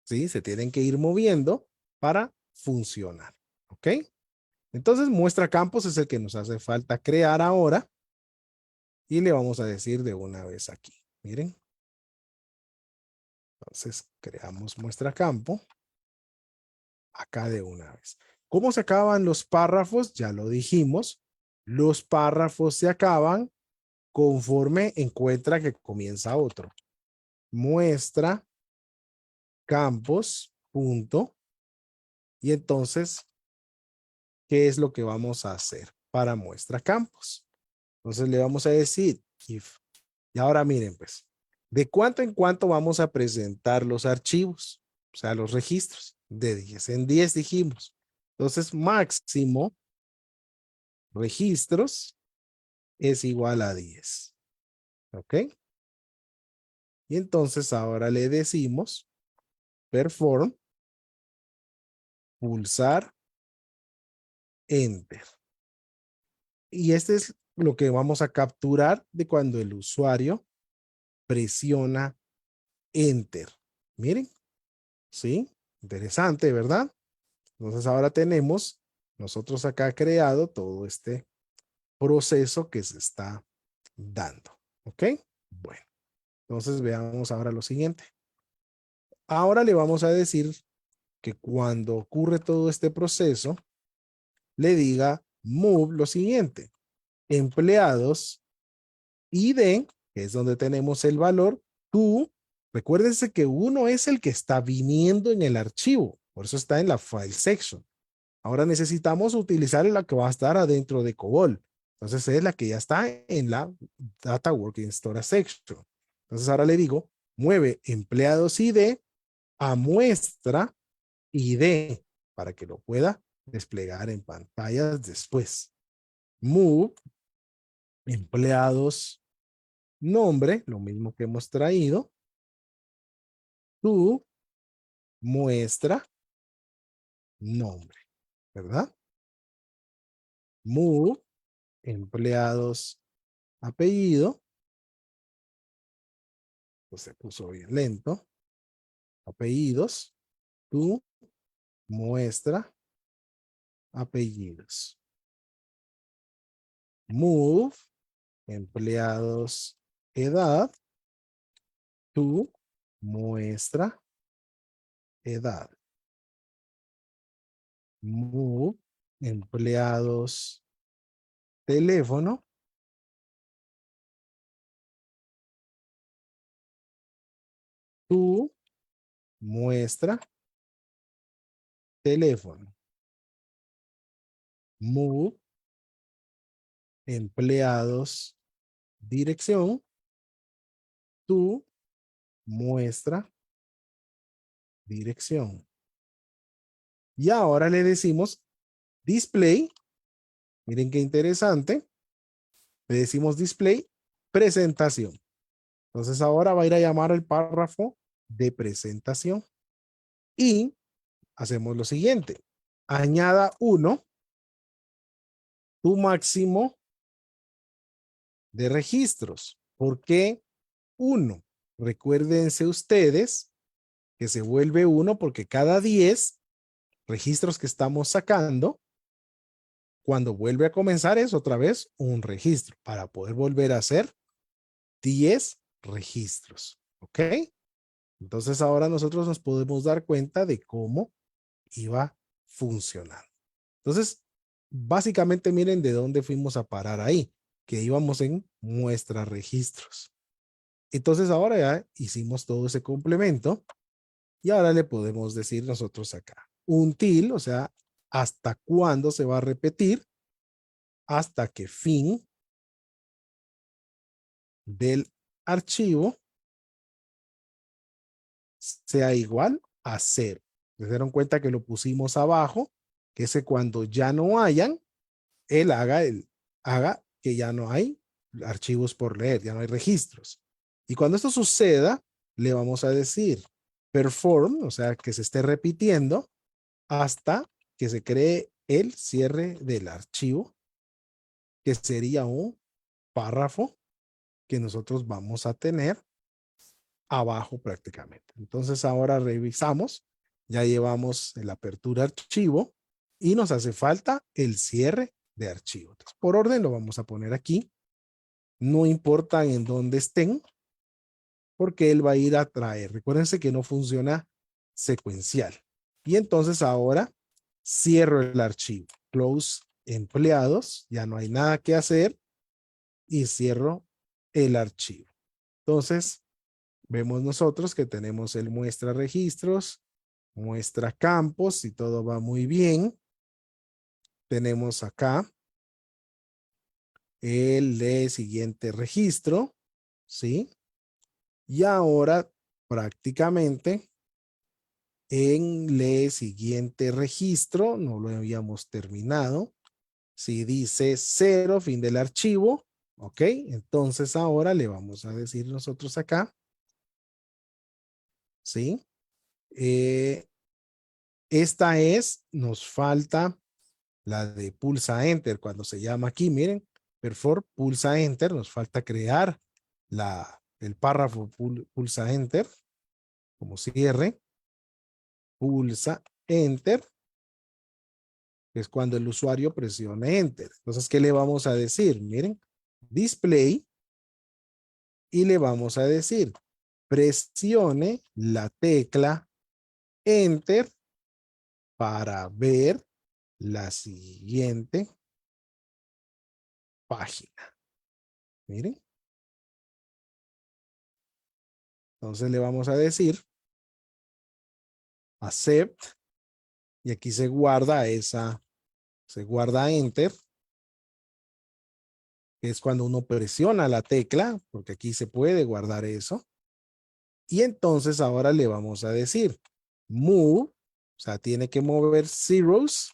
¿sí? Se tienen que ir moviendo para funcionar, ¿ok? Entonces, muestra campos es el que nos hace falta crear ahora y le vamos a decir de una vez aquí. Miren. Entonces, creamos muestra campo acá de una vez. ¿Cómo se acaban los párrafos? Ya lo dijimos. Los párrafos se acaban conforme encuentra que comienza otro. Muestra campos, punto. Y entonces, ¿qué es lo que vamos a hacer para muestra campos? Entonces le vamos a decir if. Y ahora miren pues, de cuánto en cuánto vamos a presentar los archivos, o sea, los registros. De 10 en 10 dijimos. Entonces, máximo registros es igual a 10. ¿Ok? Y entonces ahora le decimos perform, pulsar, enter. Y este es lo que vamos a capturar de cuando el usuario presiona enter. Miren, ¿sí? Interesante, ¿verdad? Entonces ahora tenemos nosotros acá creado todo este proceso que se está dando. ¿Ok? Bueno, entonces veamos ahora lo siguiente. Ahora le vamos a decir que cuando ocurre todo este proceso, le diga move lo siguiente. Empleados ID, que es donde tenemos el valor, tú, recuérdense que uno es el que está viniendo en el archivo, por eso está en la file section. Ahora necesitamos utilizar la que va a estar adentro de COBOL. Entonces es la que ya está en la Data Working Storage section. Entonces ahora le digo, mueve empleados ID a muestra ID para que lo pueda desplegar en pantallas después. Move empleados nombre, lo mismo que hemos traído, to muestra nombre, ¿verdad? Move empleados apellido, pues se puso bien lento, apellidos, to muestra apellidos. Move empleados edad, to muestra edad. Move empleados teléfono, to muestra teléfono. Move empleados dirección, to muestra dirección. Y ahora le decimos display. Miren qué interesante. Le decimos display presentación. Entonces ahora va a ir a llamar el párrafo de presentación. Y hacemos lo siguiente. Añada 1, tu máximo de registros. ¿Por qué 1? Recuérdense ustedes que se vuelve 1 porque cada 10 registros que estamos sacando, cuando vuelve a comenzar es otra vez un registro para poder volver a hacer 10 registros. ¿Ok? Entonces ahora nosotros nos podemos dar cuenta de cómo iba funcionando. Entonces, básicamente miren de dónde fuimos a parar ahí, que íbamos en muestra registros. Entonces ahora ya hicimos todo ese complemento y ahora le podemos decir nosotros acá, until, o sea, hasta cuándo se va a repetir, hasta que fin del archivo sea igual a 0. Se dieron cuenta que lo pusimos abajo, que ese cuando ya no hayan, él haga que ya no hay archivos por leer, ya no hay registros. Y cuando esto suceda, le vamos a decir perform, o sea, que se esté repitiendo hasta que se cree el cierre del archivo, que sería un párrafo que nosotros vamos a tener abajo prácticamente. Entonces ahora revisamos, ya llevamos el apertura archivo y nos hace falta el cierre de archivo. Entonces, por orden lo vamos a poner aquí. No importa en dónde estén, porque él va a ir a traer. Recuérdense que no funciona secuencial. Y entonces ahora cierro el archivo. Close empleados, ya no hay nada que hacer y cierro el archivo. Entonces, vemos nosotros que tenemos el muestra registros, muestra campos y todo va muy bien. Tenemos acá el de siguiente registro, ¿sí? Y ahora prácticamente en el siguiente registro, no lo habíamos terminado. Si dice 0, fin del archivo, ok, entonces ahora le vamos a decir nosotros acá, ¿sí? Esta nos falta la de pulsa enter, cuando se llama aquí, miren, perform pulsa enter, nos falta crear el párrafo pulsa enter, como cierre, pulsa enter, que es cuando el usuario presione enter. Entonces, ¿qué le vamos a decir? Miren, display, y le vamos a decir, presione la tecla enter para ver la siguiente página. Miren. Entonces le vamos a decir accept y aquí se guarda se guarda enter, que es cuando uno presiona la tecla, porque aquí se puede guardar eso. Y entonces ahora le vamos a decir move, o sea, tiene que mover zeros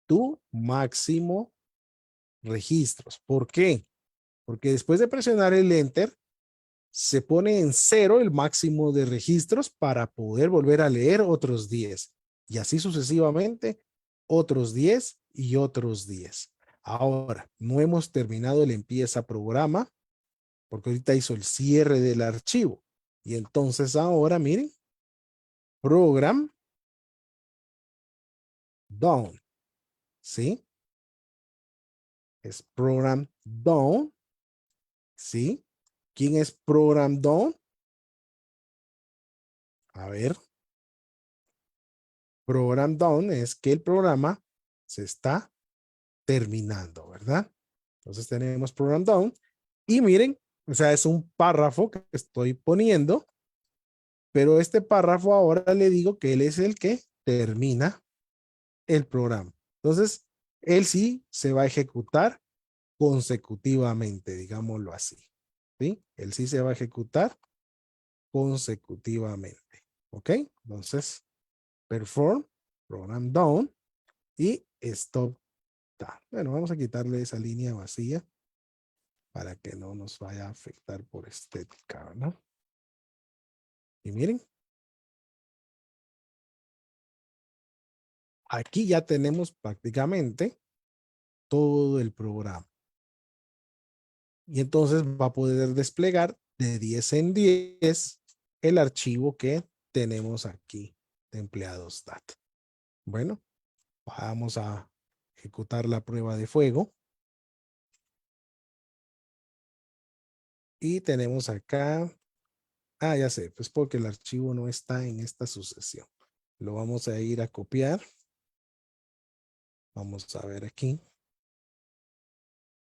to máximo registros. ¿Por qué? Porque después de presionar el enter, se pone en 0 el máximo de registros para poder volver a leer otros 10. Y así sucesivamente, otros 10 y otros 10. Ahora, no hemos terminado el empieza programa, porque ahorita hizo el cierre del archivo. Y entonces ahora, miren, program done. ¿Sí? Es program done. ¿Sí? ¿Quién es program done? A ver, program done es que el programa se está terminando, ¿verdad? Entonces tenemos program done y miren, o sea, es un párrafo que estoy poniendo, pero este párrafo ahora le digo que él es el que termina el programa. Entonces, él sí se va a ejecutar consecutivamente, digámoslo así. ¿Sí? Él sí se va a ejecutar consecutivamente. ¿Ok? Entonces, perform, program done y stop. Bueno, vamos a quitarle esa línea vacía para que no nos vaya a afectar por estética, ¿no? Y miren, aquí ya tenemos prácticamente todo el programa. Y entonces va a poder desplegar de 10 en 10 el archivo que tenemos aquí de empleados data. Bueno, vamos a ejecutar la prueba de fuego. Y tenemos acá, ya sé, pues porque el archivo no está en esta sucesión. Lo vamos a ir a copiar Vamos a ver aquí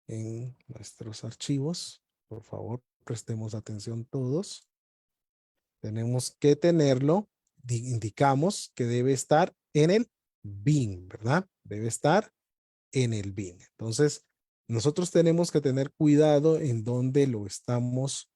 en nuestros archivos. Por favor, prestemos atención todos. Tenemos que tenerlo. Indicamos que debe estar en el bin, ¿verdad? Debe estar en el bin. Entonces, nosotros tenemos que tener cuidado en dónde lo estamos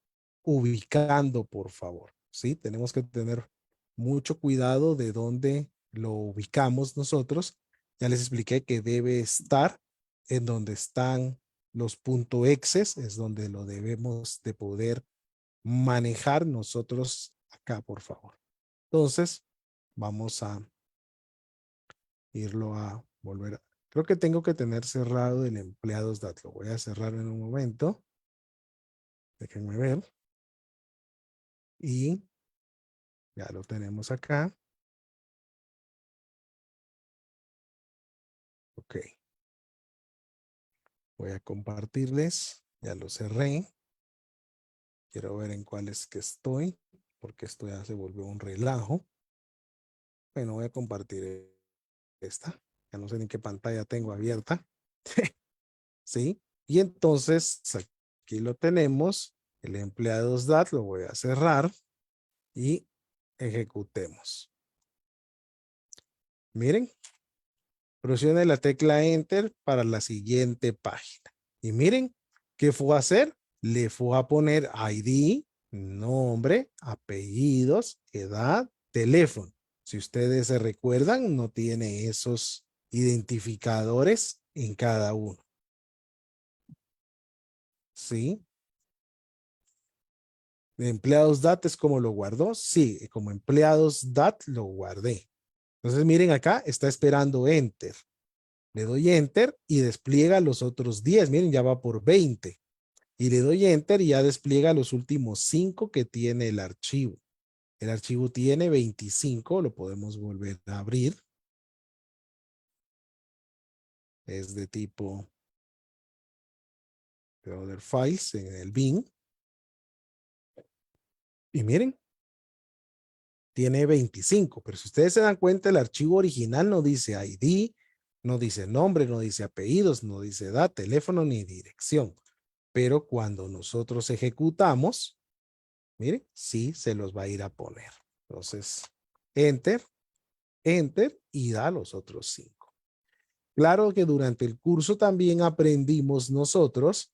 ubicando, por favor. ¿Sí? Tenemos que tener mucho cuidado de dónde lo ubicamos nosotros. Ya les expliqué que debe estar en donde están los puntos exes, es donde lo debemos de poder manejar nosotros acá, por favor. Entonces, vamos a irlo a volver. Creo que tengo que tener cerrado el empleados dat. Lo voy a cerrar en un momento. Déjenme ver. Y ya lo tenemos acá. Ok. Voy a compartirles. Ya lo cerré. Quiero ver en cuál es que estoy, porque esto ya se volvió un relajo. Bueno, voy a compartir esta. Ya no sé ni qué pantalla tengo abierta. ¿Sí? Y entonces aquí lo tenemos. El empleados dat lo voy a cerrar y ejecutemos. Miren, presione la tecla Enter para la siguiente página. Y miren, ¿qué fue a hacer? Le fue a poner ID, nombre, apellidos, edad, teléfono. Si ustedes se recuerdan, no tiene esos identificadores en cada uno. ¿Sí? De empleados DAT es como lo guardó. Sí, como empleados DAT lo guardé. Entonces miren acá, está esperando Enter. Le doy Enter y despliega los otros 10. Miren, ya va por 20. Y le doy Enter y ya despliega los últimos 5 que tiene el archivo. El archivo tiene 25, lo podemos volver a abrir. Es de tipo de Other Files en el bin. Y miren, tiene 25, pero si ustedes se dan cuenta, el archivo original no dice ID, no dice nombre, no dice apellidos, no dice edad, teléfono ni dirección. Pero cuando nosotros ejecutamos, miren, sí se los va a ir a poner. Entonces, Enter, Enter y da los otros 5. Claro que durante el curso también aprendimos nosotros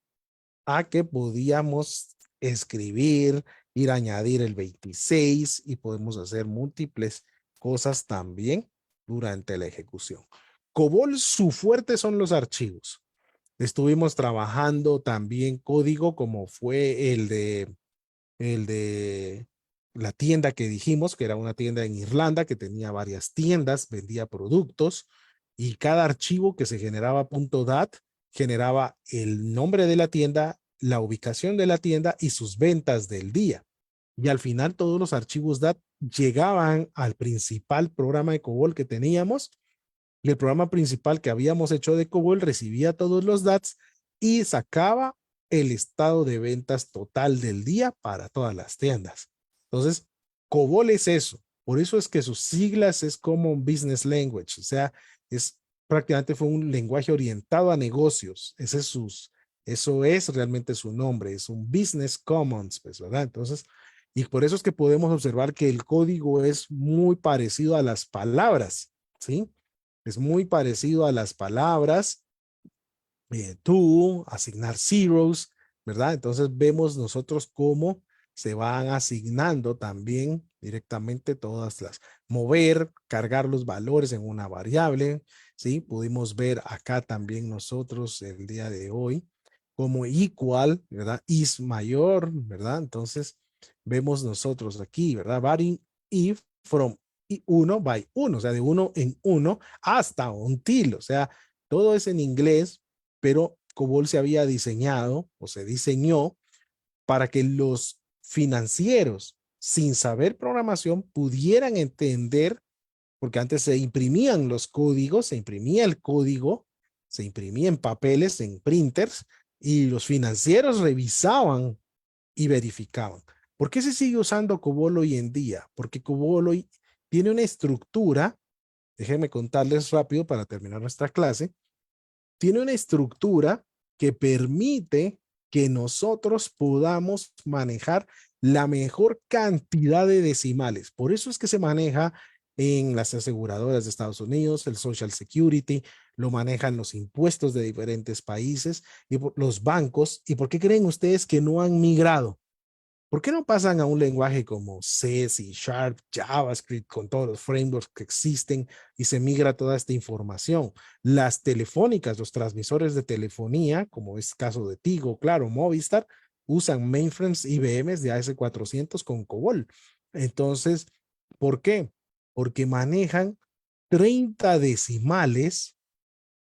a que podíamos escribir, ir a añadir el 26 y podemos hacer múltiples cosas también durante la ejecución. COBOL, su fuerte son los archivos. Estuvimos trabajando también código como fue el de la tienda que dijimos, que era una tienda en Irlanda que tenía varias tiendas, vendía productos y cada archivo que se generaba .dat generaba el nombre de la tienda, la ubicación de la tienda y sus ventas del día. Y al final todos los archivos DAT llegaban al principal programa de COBOL que teníamos y el programa principal que habíamos hecho de COBOL recibía todos los DATs y sacaba el estado de ventas total del día para todas las tiendas. Entonces, COBOL es eso. Por eso es que sus siglas es Common Business Language. O sea, prácticamente fue un lenguaje orientado a negocios. Eso es realmente su nombre. Es un Business Commons, pues, ¿verdad? Entonces, y por eso es que podemos observar que el código es muy parecido a las palabras, ¿sí? Es muy parecido a las palabras asignar zeros, ¿verdad? Entonces vemos nosotros cómo se van asignando también directamente todas mover, cargar los valores en una variable, ¿sí? Pudimos ver acá también nosotros el día de hoy como equal, ¿verdad? Is mayor, ¿verdad? Entonces vemos nosotros aquí, ¿verdad? Varying if from 1 by 1, o sea, de 1 en 1 hasta until, o sea, todo es en inglés, pero COBOL se había diseñado o se diseñó para que los financieros, sin saber programación, pudieran entender, porque antes se imprimían los códigos, se imprimía el código, se imprimía en papeles, en printers, y los financieros revisaban y verificaban. ¿Por qué se sigue usando COBOL hoy en día? Porque COBOL hoy tiene una estructura déjenme contarles rápido para terminar nuestra clase. Tiene una estructura que permite que nosotros podamos manejar la mejor cantidad de decimales. Por eso es que se maneja en las aseguradoras de Estados Unidos, el Social Security, lo manejan los impuestos de diferentes países y los bancos. ¿Y por qué creen ustedes que no han migrado? ¿Por qué no pasan a un lenguaje como C, C Sharp, JavaScript, con todos los frameworks que existen y se migra toda esta información? Las telefónicas, los transmisores de telefonía, como es caso de Tigo, Claro, Movistar, usan mainframes IBM de AS400 con COBOL. Entonces, ¿por qué? Porque manejan 30 decimales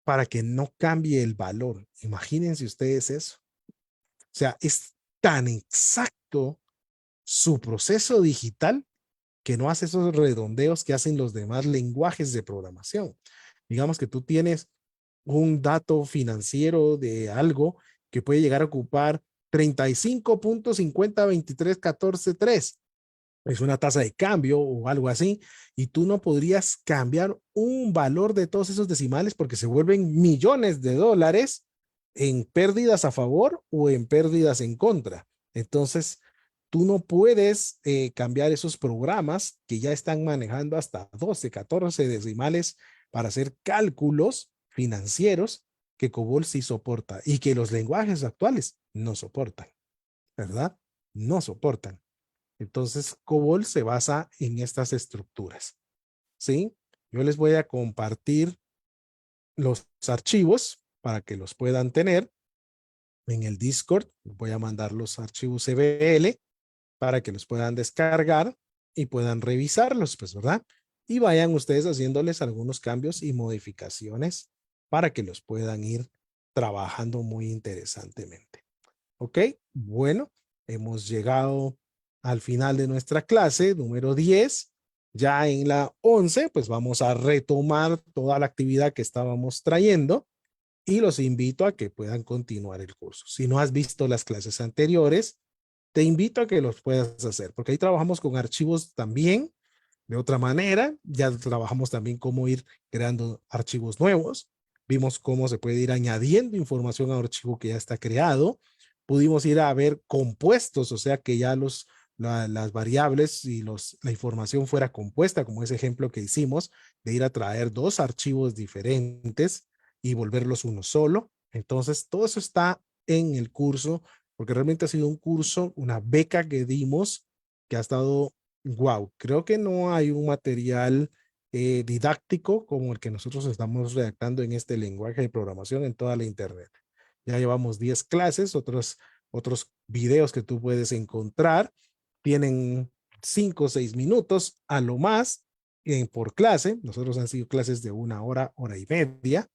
para que no cambie el valor. Imagínense ustedes eso. O sea, es tan exacto su proceso digital que no hace esos redondeos que hacen los demás lenguajes de programación. Digamos que tú tienes un dato financiero de algo que puede llegar a ocupar 35.502314.3. Es una tasa de cambio o algo así, y tú no podrías cambiar un valor de todos esos decimales porque se vuelven millones de dólares en pérdidas a favor o en pérdidas en contra. Entonces, tú no puedes cambiar esos programas que ya están manejando hasta 12, 14 decimales para hacer cálculos financieros que COBOL sí soporta y que los lenguajes actuales no soportan, ¿verdad? No soportan. Entonces, COBOL se basa en estas estructuras, ¿sí? Yo les voy a compartir los archivos para que los puedan tener en el Discord. Voy a mandar los archivos CBL para que los puedan descargar y puedan revisarlos, pues, ¿verdad? Y vayan ustedes haciéndoles algunos cambios y modificaciones para que los puedan ir trabajando muy interesantemente. ¿Ok? Bueno, hemos llegado al final de nuestra clase número 10. Ya en la 11, pues vamos a retomar toda la actividad que estábamos trayendo y los invito a que puedan continuar el curso. Si no has visto las clases anteriores, te invito a que los puedas hacer, porque ahí trabajamos con archivos también de otra manera. Ya trabajamos también cómo ir creando archivos nuevos. Vimos cómo se puede ir añadiendo información a un archivo que ya está creado. Pudimos ir a ver compuestos, o sea que ya las variables y la información fuera compuesta, como ese ejemplo que hicimos, de ir a traer dos archivos diferentes y volverlos uno solo. Entonces, todo eso está en el curso, porque realmente ha sido un curso, una beca que dimos, que ha estado wow. Creo que no hay un material didáctico como el que nosotros estamos redactando en este lenguaje de programación en toda la internet. Ya llevamos 10 clases, otros videos que tú puedes encontrar. Tienen 5 o 6 minutos a lo más por clase. Nosotros han sido clases de una hora, hora y media.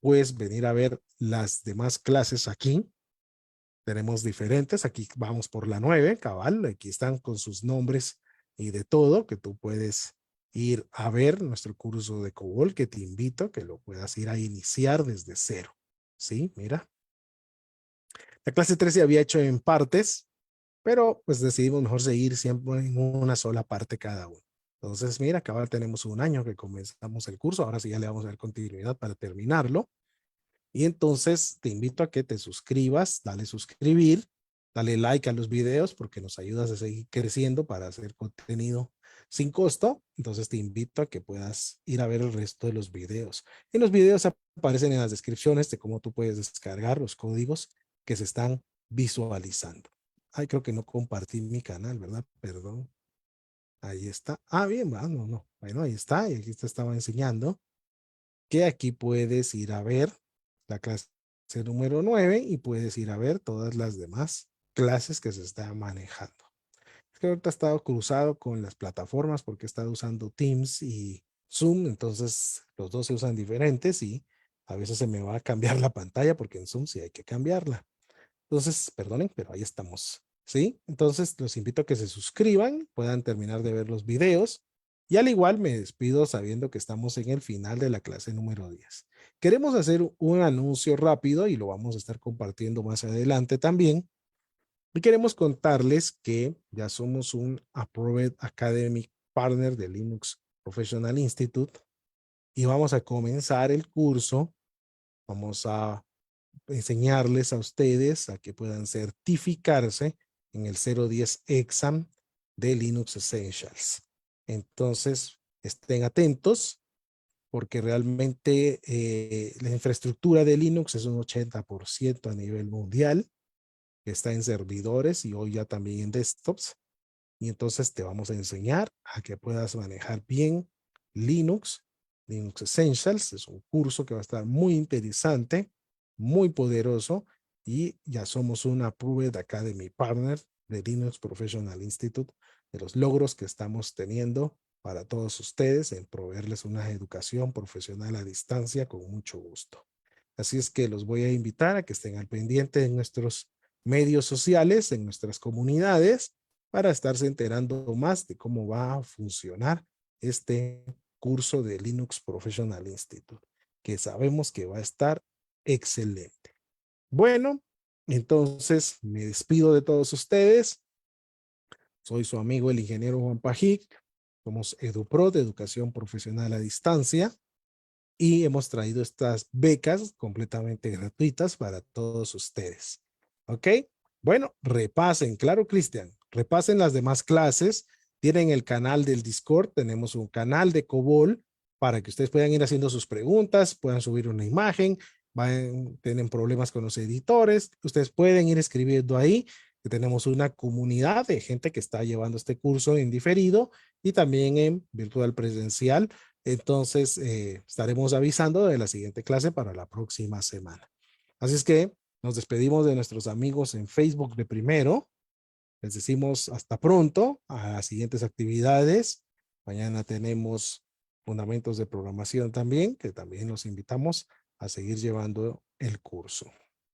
Puedes venir a ver las demás clases aquí. Tenemos diferentes. Aquí vamos por la 9, cabal. Aquí están con sus nombres y de todo, que tú puedes ir a ver nuestro curso de COBOL, que te invito a que lo puedas ir a iniciar desde cero. Sí, mira. La clase 3 se había hecho en partes, pero pues decidimos mejor seguir siempre en una sola parte cada uno. Entonces, mira, cabal, tenemos un año que comenzamos el curso. Ahora sí ya le vamos a dar continuidad para terminarlo. Y entonces te invito a que te suscribas, dale suscribir, dale like a los videos porque nos ayudas a seguir creciendo para hacer contenido sin costo. Entonces te invito a que puedas ir a ver el resto de los videos. En los videos aparecen en las descripciones de cómo tú puedes descargar los códigos que se están visualizando. Ay, creo que no compartí mi canal, ¿verdad? Perdón. Ahí está. Ah, bien, va, no, no. Bueno, ahí está. Y aquí te estaba enseñando que aquí puedes ir a ver la clase número 9 y puedes ir a ver todas las demás clases que se están manejando. Es que ahorita he estado cruzado con las plataformas porque he estado usando Teams y Zoom, entonces los dos se usan diferentes y a veces se me va a cambiar la pantalla porque en Zoom sí hay que cambiarla. Entonces, perdonen, pero ahí estamos. ¿Sí? Entonces, los invito a que se suscriban, puedan terminar de ver los videos. Y al igual me despido sabiendo que estamos en el final de la clase número 10. Queremos hacer un anuncio rápido y lo vamos a estar compartiendo más adelante también. Y queremos contarles que ya somos un Approved Academic Partner de Linux Professional Institute. y vamos a comenzar el curso. Vamos a enseñarles a ustedes a que puedan certificarse en el 010 Exam de Linux Essentials. Entonces, estén atentos porque realmente la infraestructura de Linux es un 80% a nivel mundial, que está en servidores y hoy ya también en desktops. Y entonces te vamos a enseñar a que puedas manejar bien Linux, Linux Essentials. Es un curso que va a estar muy interesante, muy poderoso y ya somos una Approved Academy Partner de Linux Professional Institute, de los logros que estamos teniendo para todos ustedes en proveerles una educación profesional a distancia con mucho gusto. Así es que los voy a invitar a que estén al pendiente de nuestros medios sociales, en nuestras comunidades, para estarse enterando más de cómo va a funcionar este curso de Linux Professional Institute, que sabemos que va a estar excelente. Bueno, entonces me despido de todos ustedes. Soy su amigo el ingeniero Juan Pajic. Somos EduPro de Educación Profesional a Distancia y hemos traído estas becas completamente gratuitas para todos ustedes. ¿Ok? Bueno, repasen, claro, Cristian, repasen las demás clases. Tienen el canal del Discord, tenemos un canal de COBOL para que ustedes puedan ir haciendo sus preguntas, puedan subir una imagen, tienen problemas con los editores, ustedes pueden ir escribiendo ahí, que tenemos una comunidad de gente que está llevando este curso en diferido y también en virtual presencial. Entonces, estaremos avisando de la siguiente clase para la próxima semana. Así es que nos despedimos de nuestros amigos en Facebook de primero. Les decimos hasta pronto a las siguientes actividades. Mañana tenemos fundamentos de programación también, que también los invitamos a seguir llevando el curso.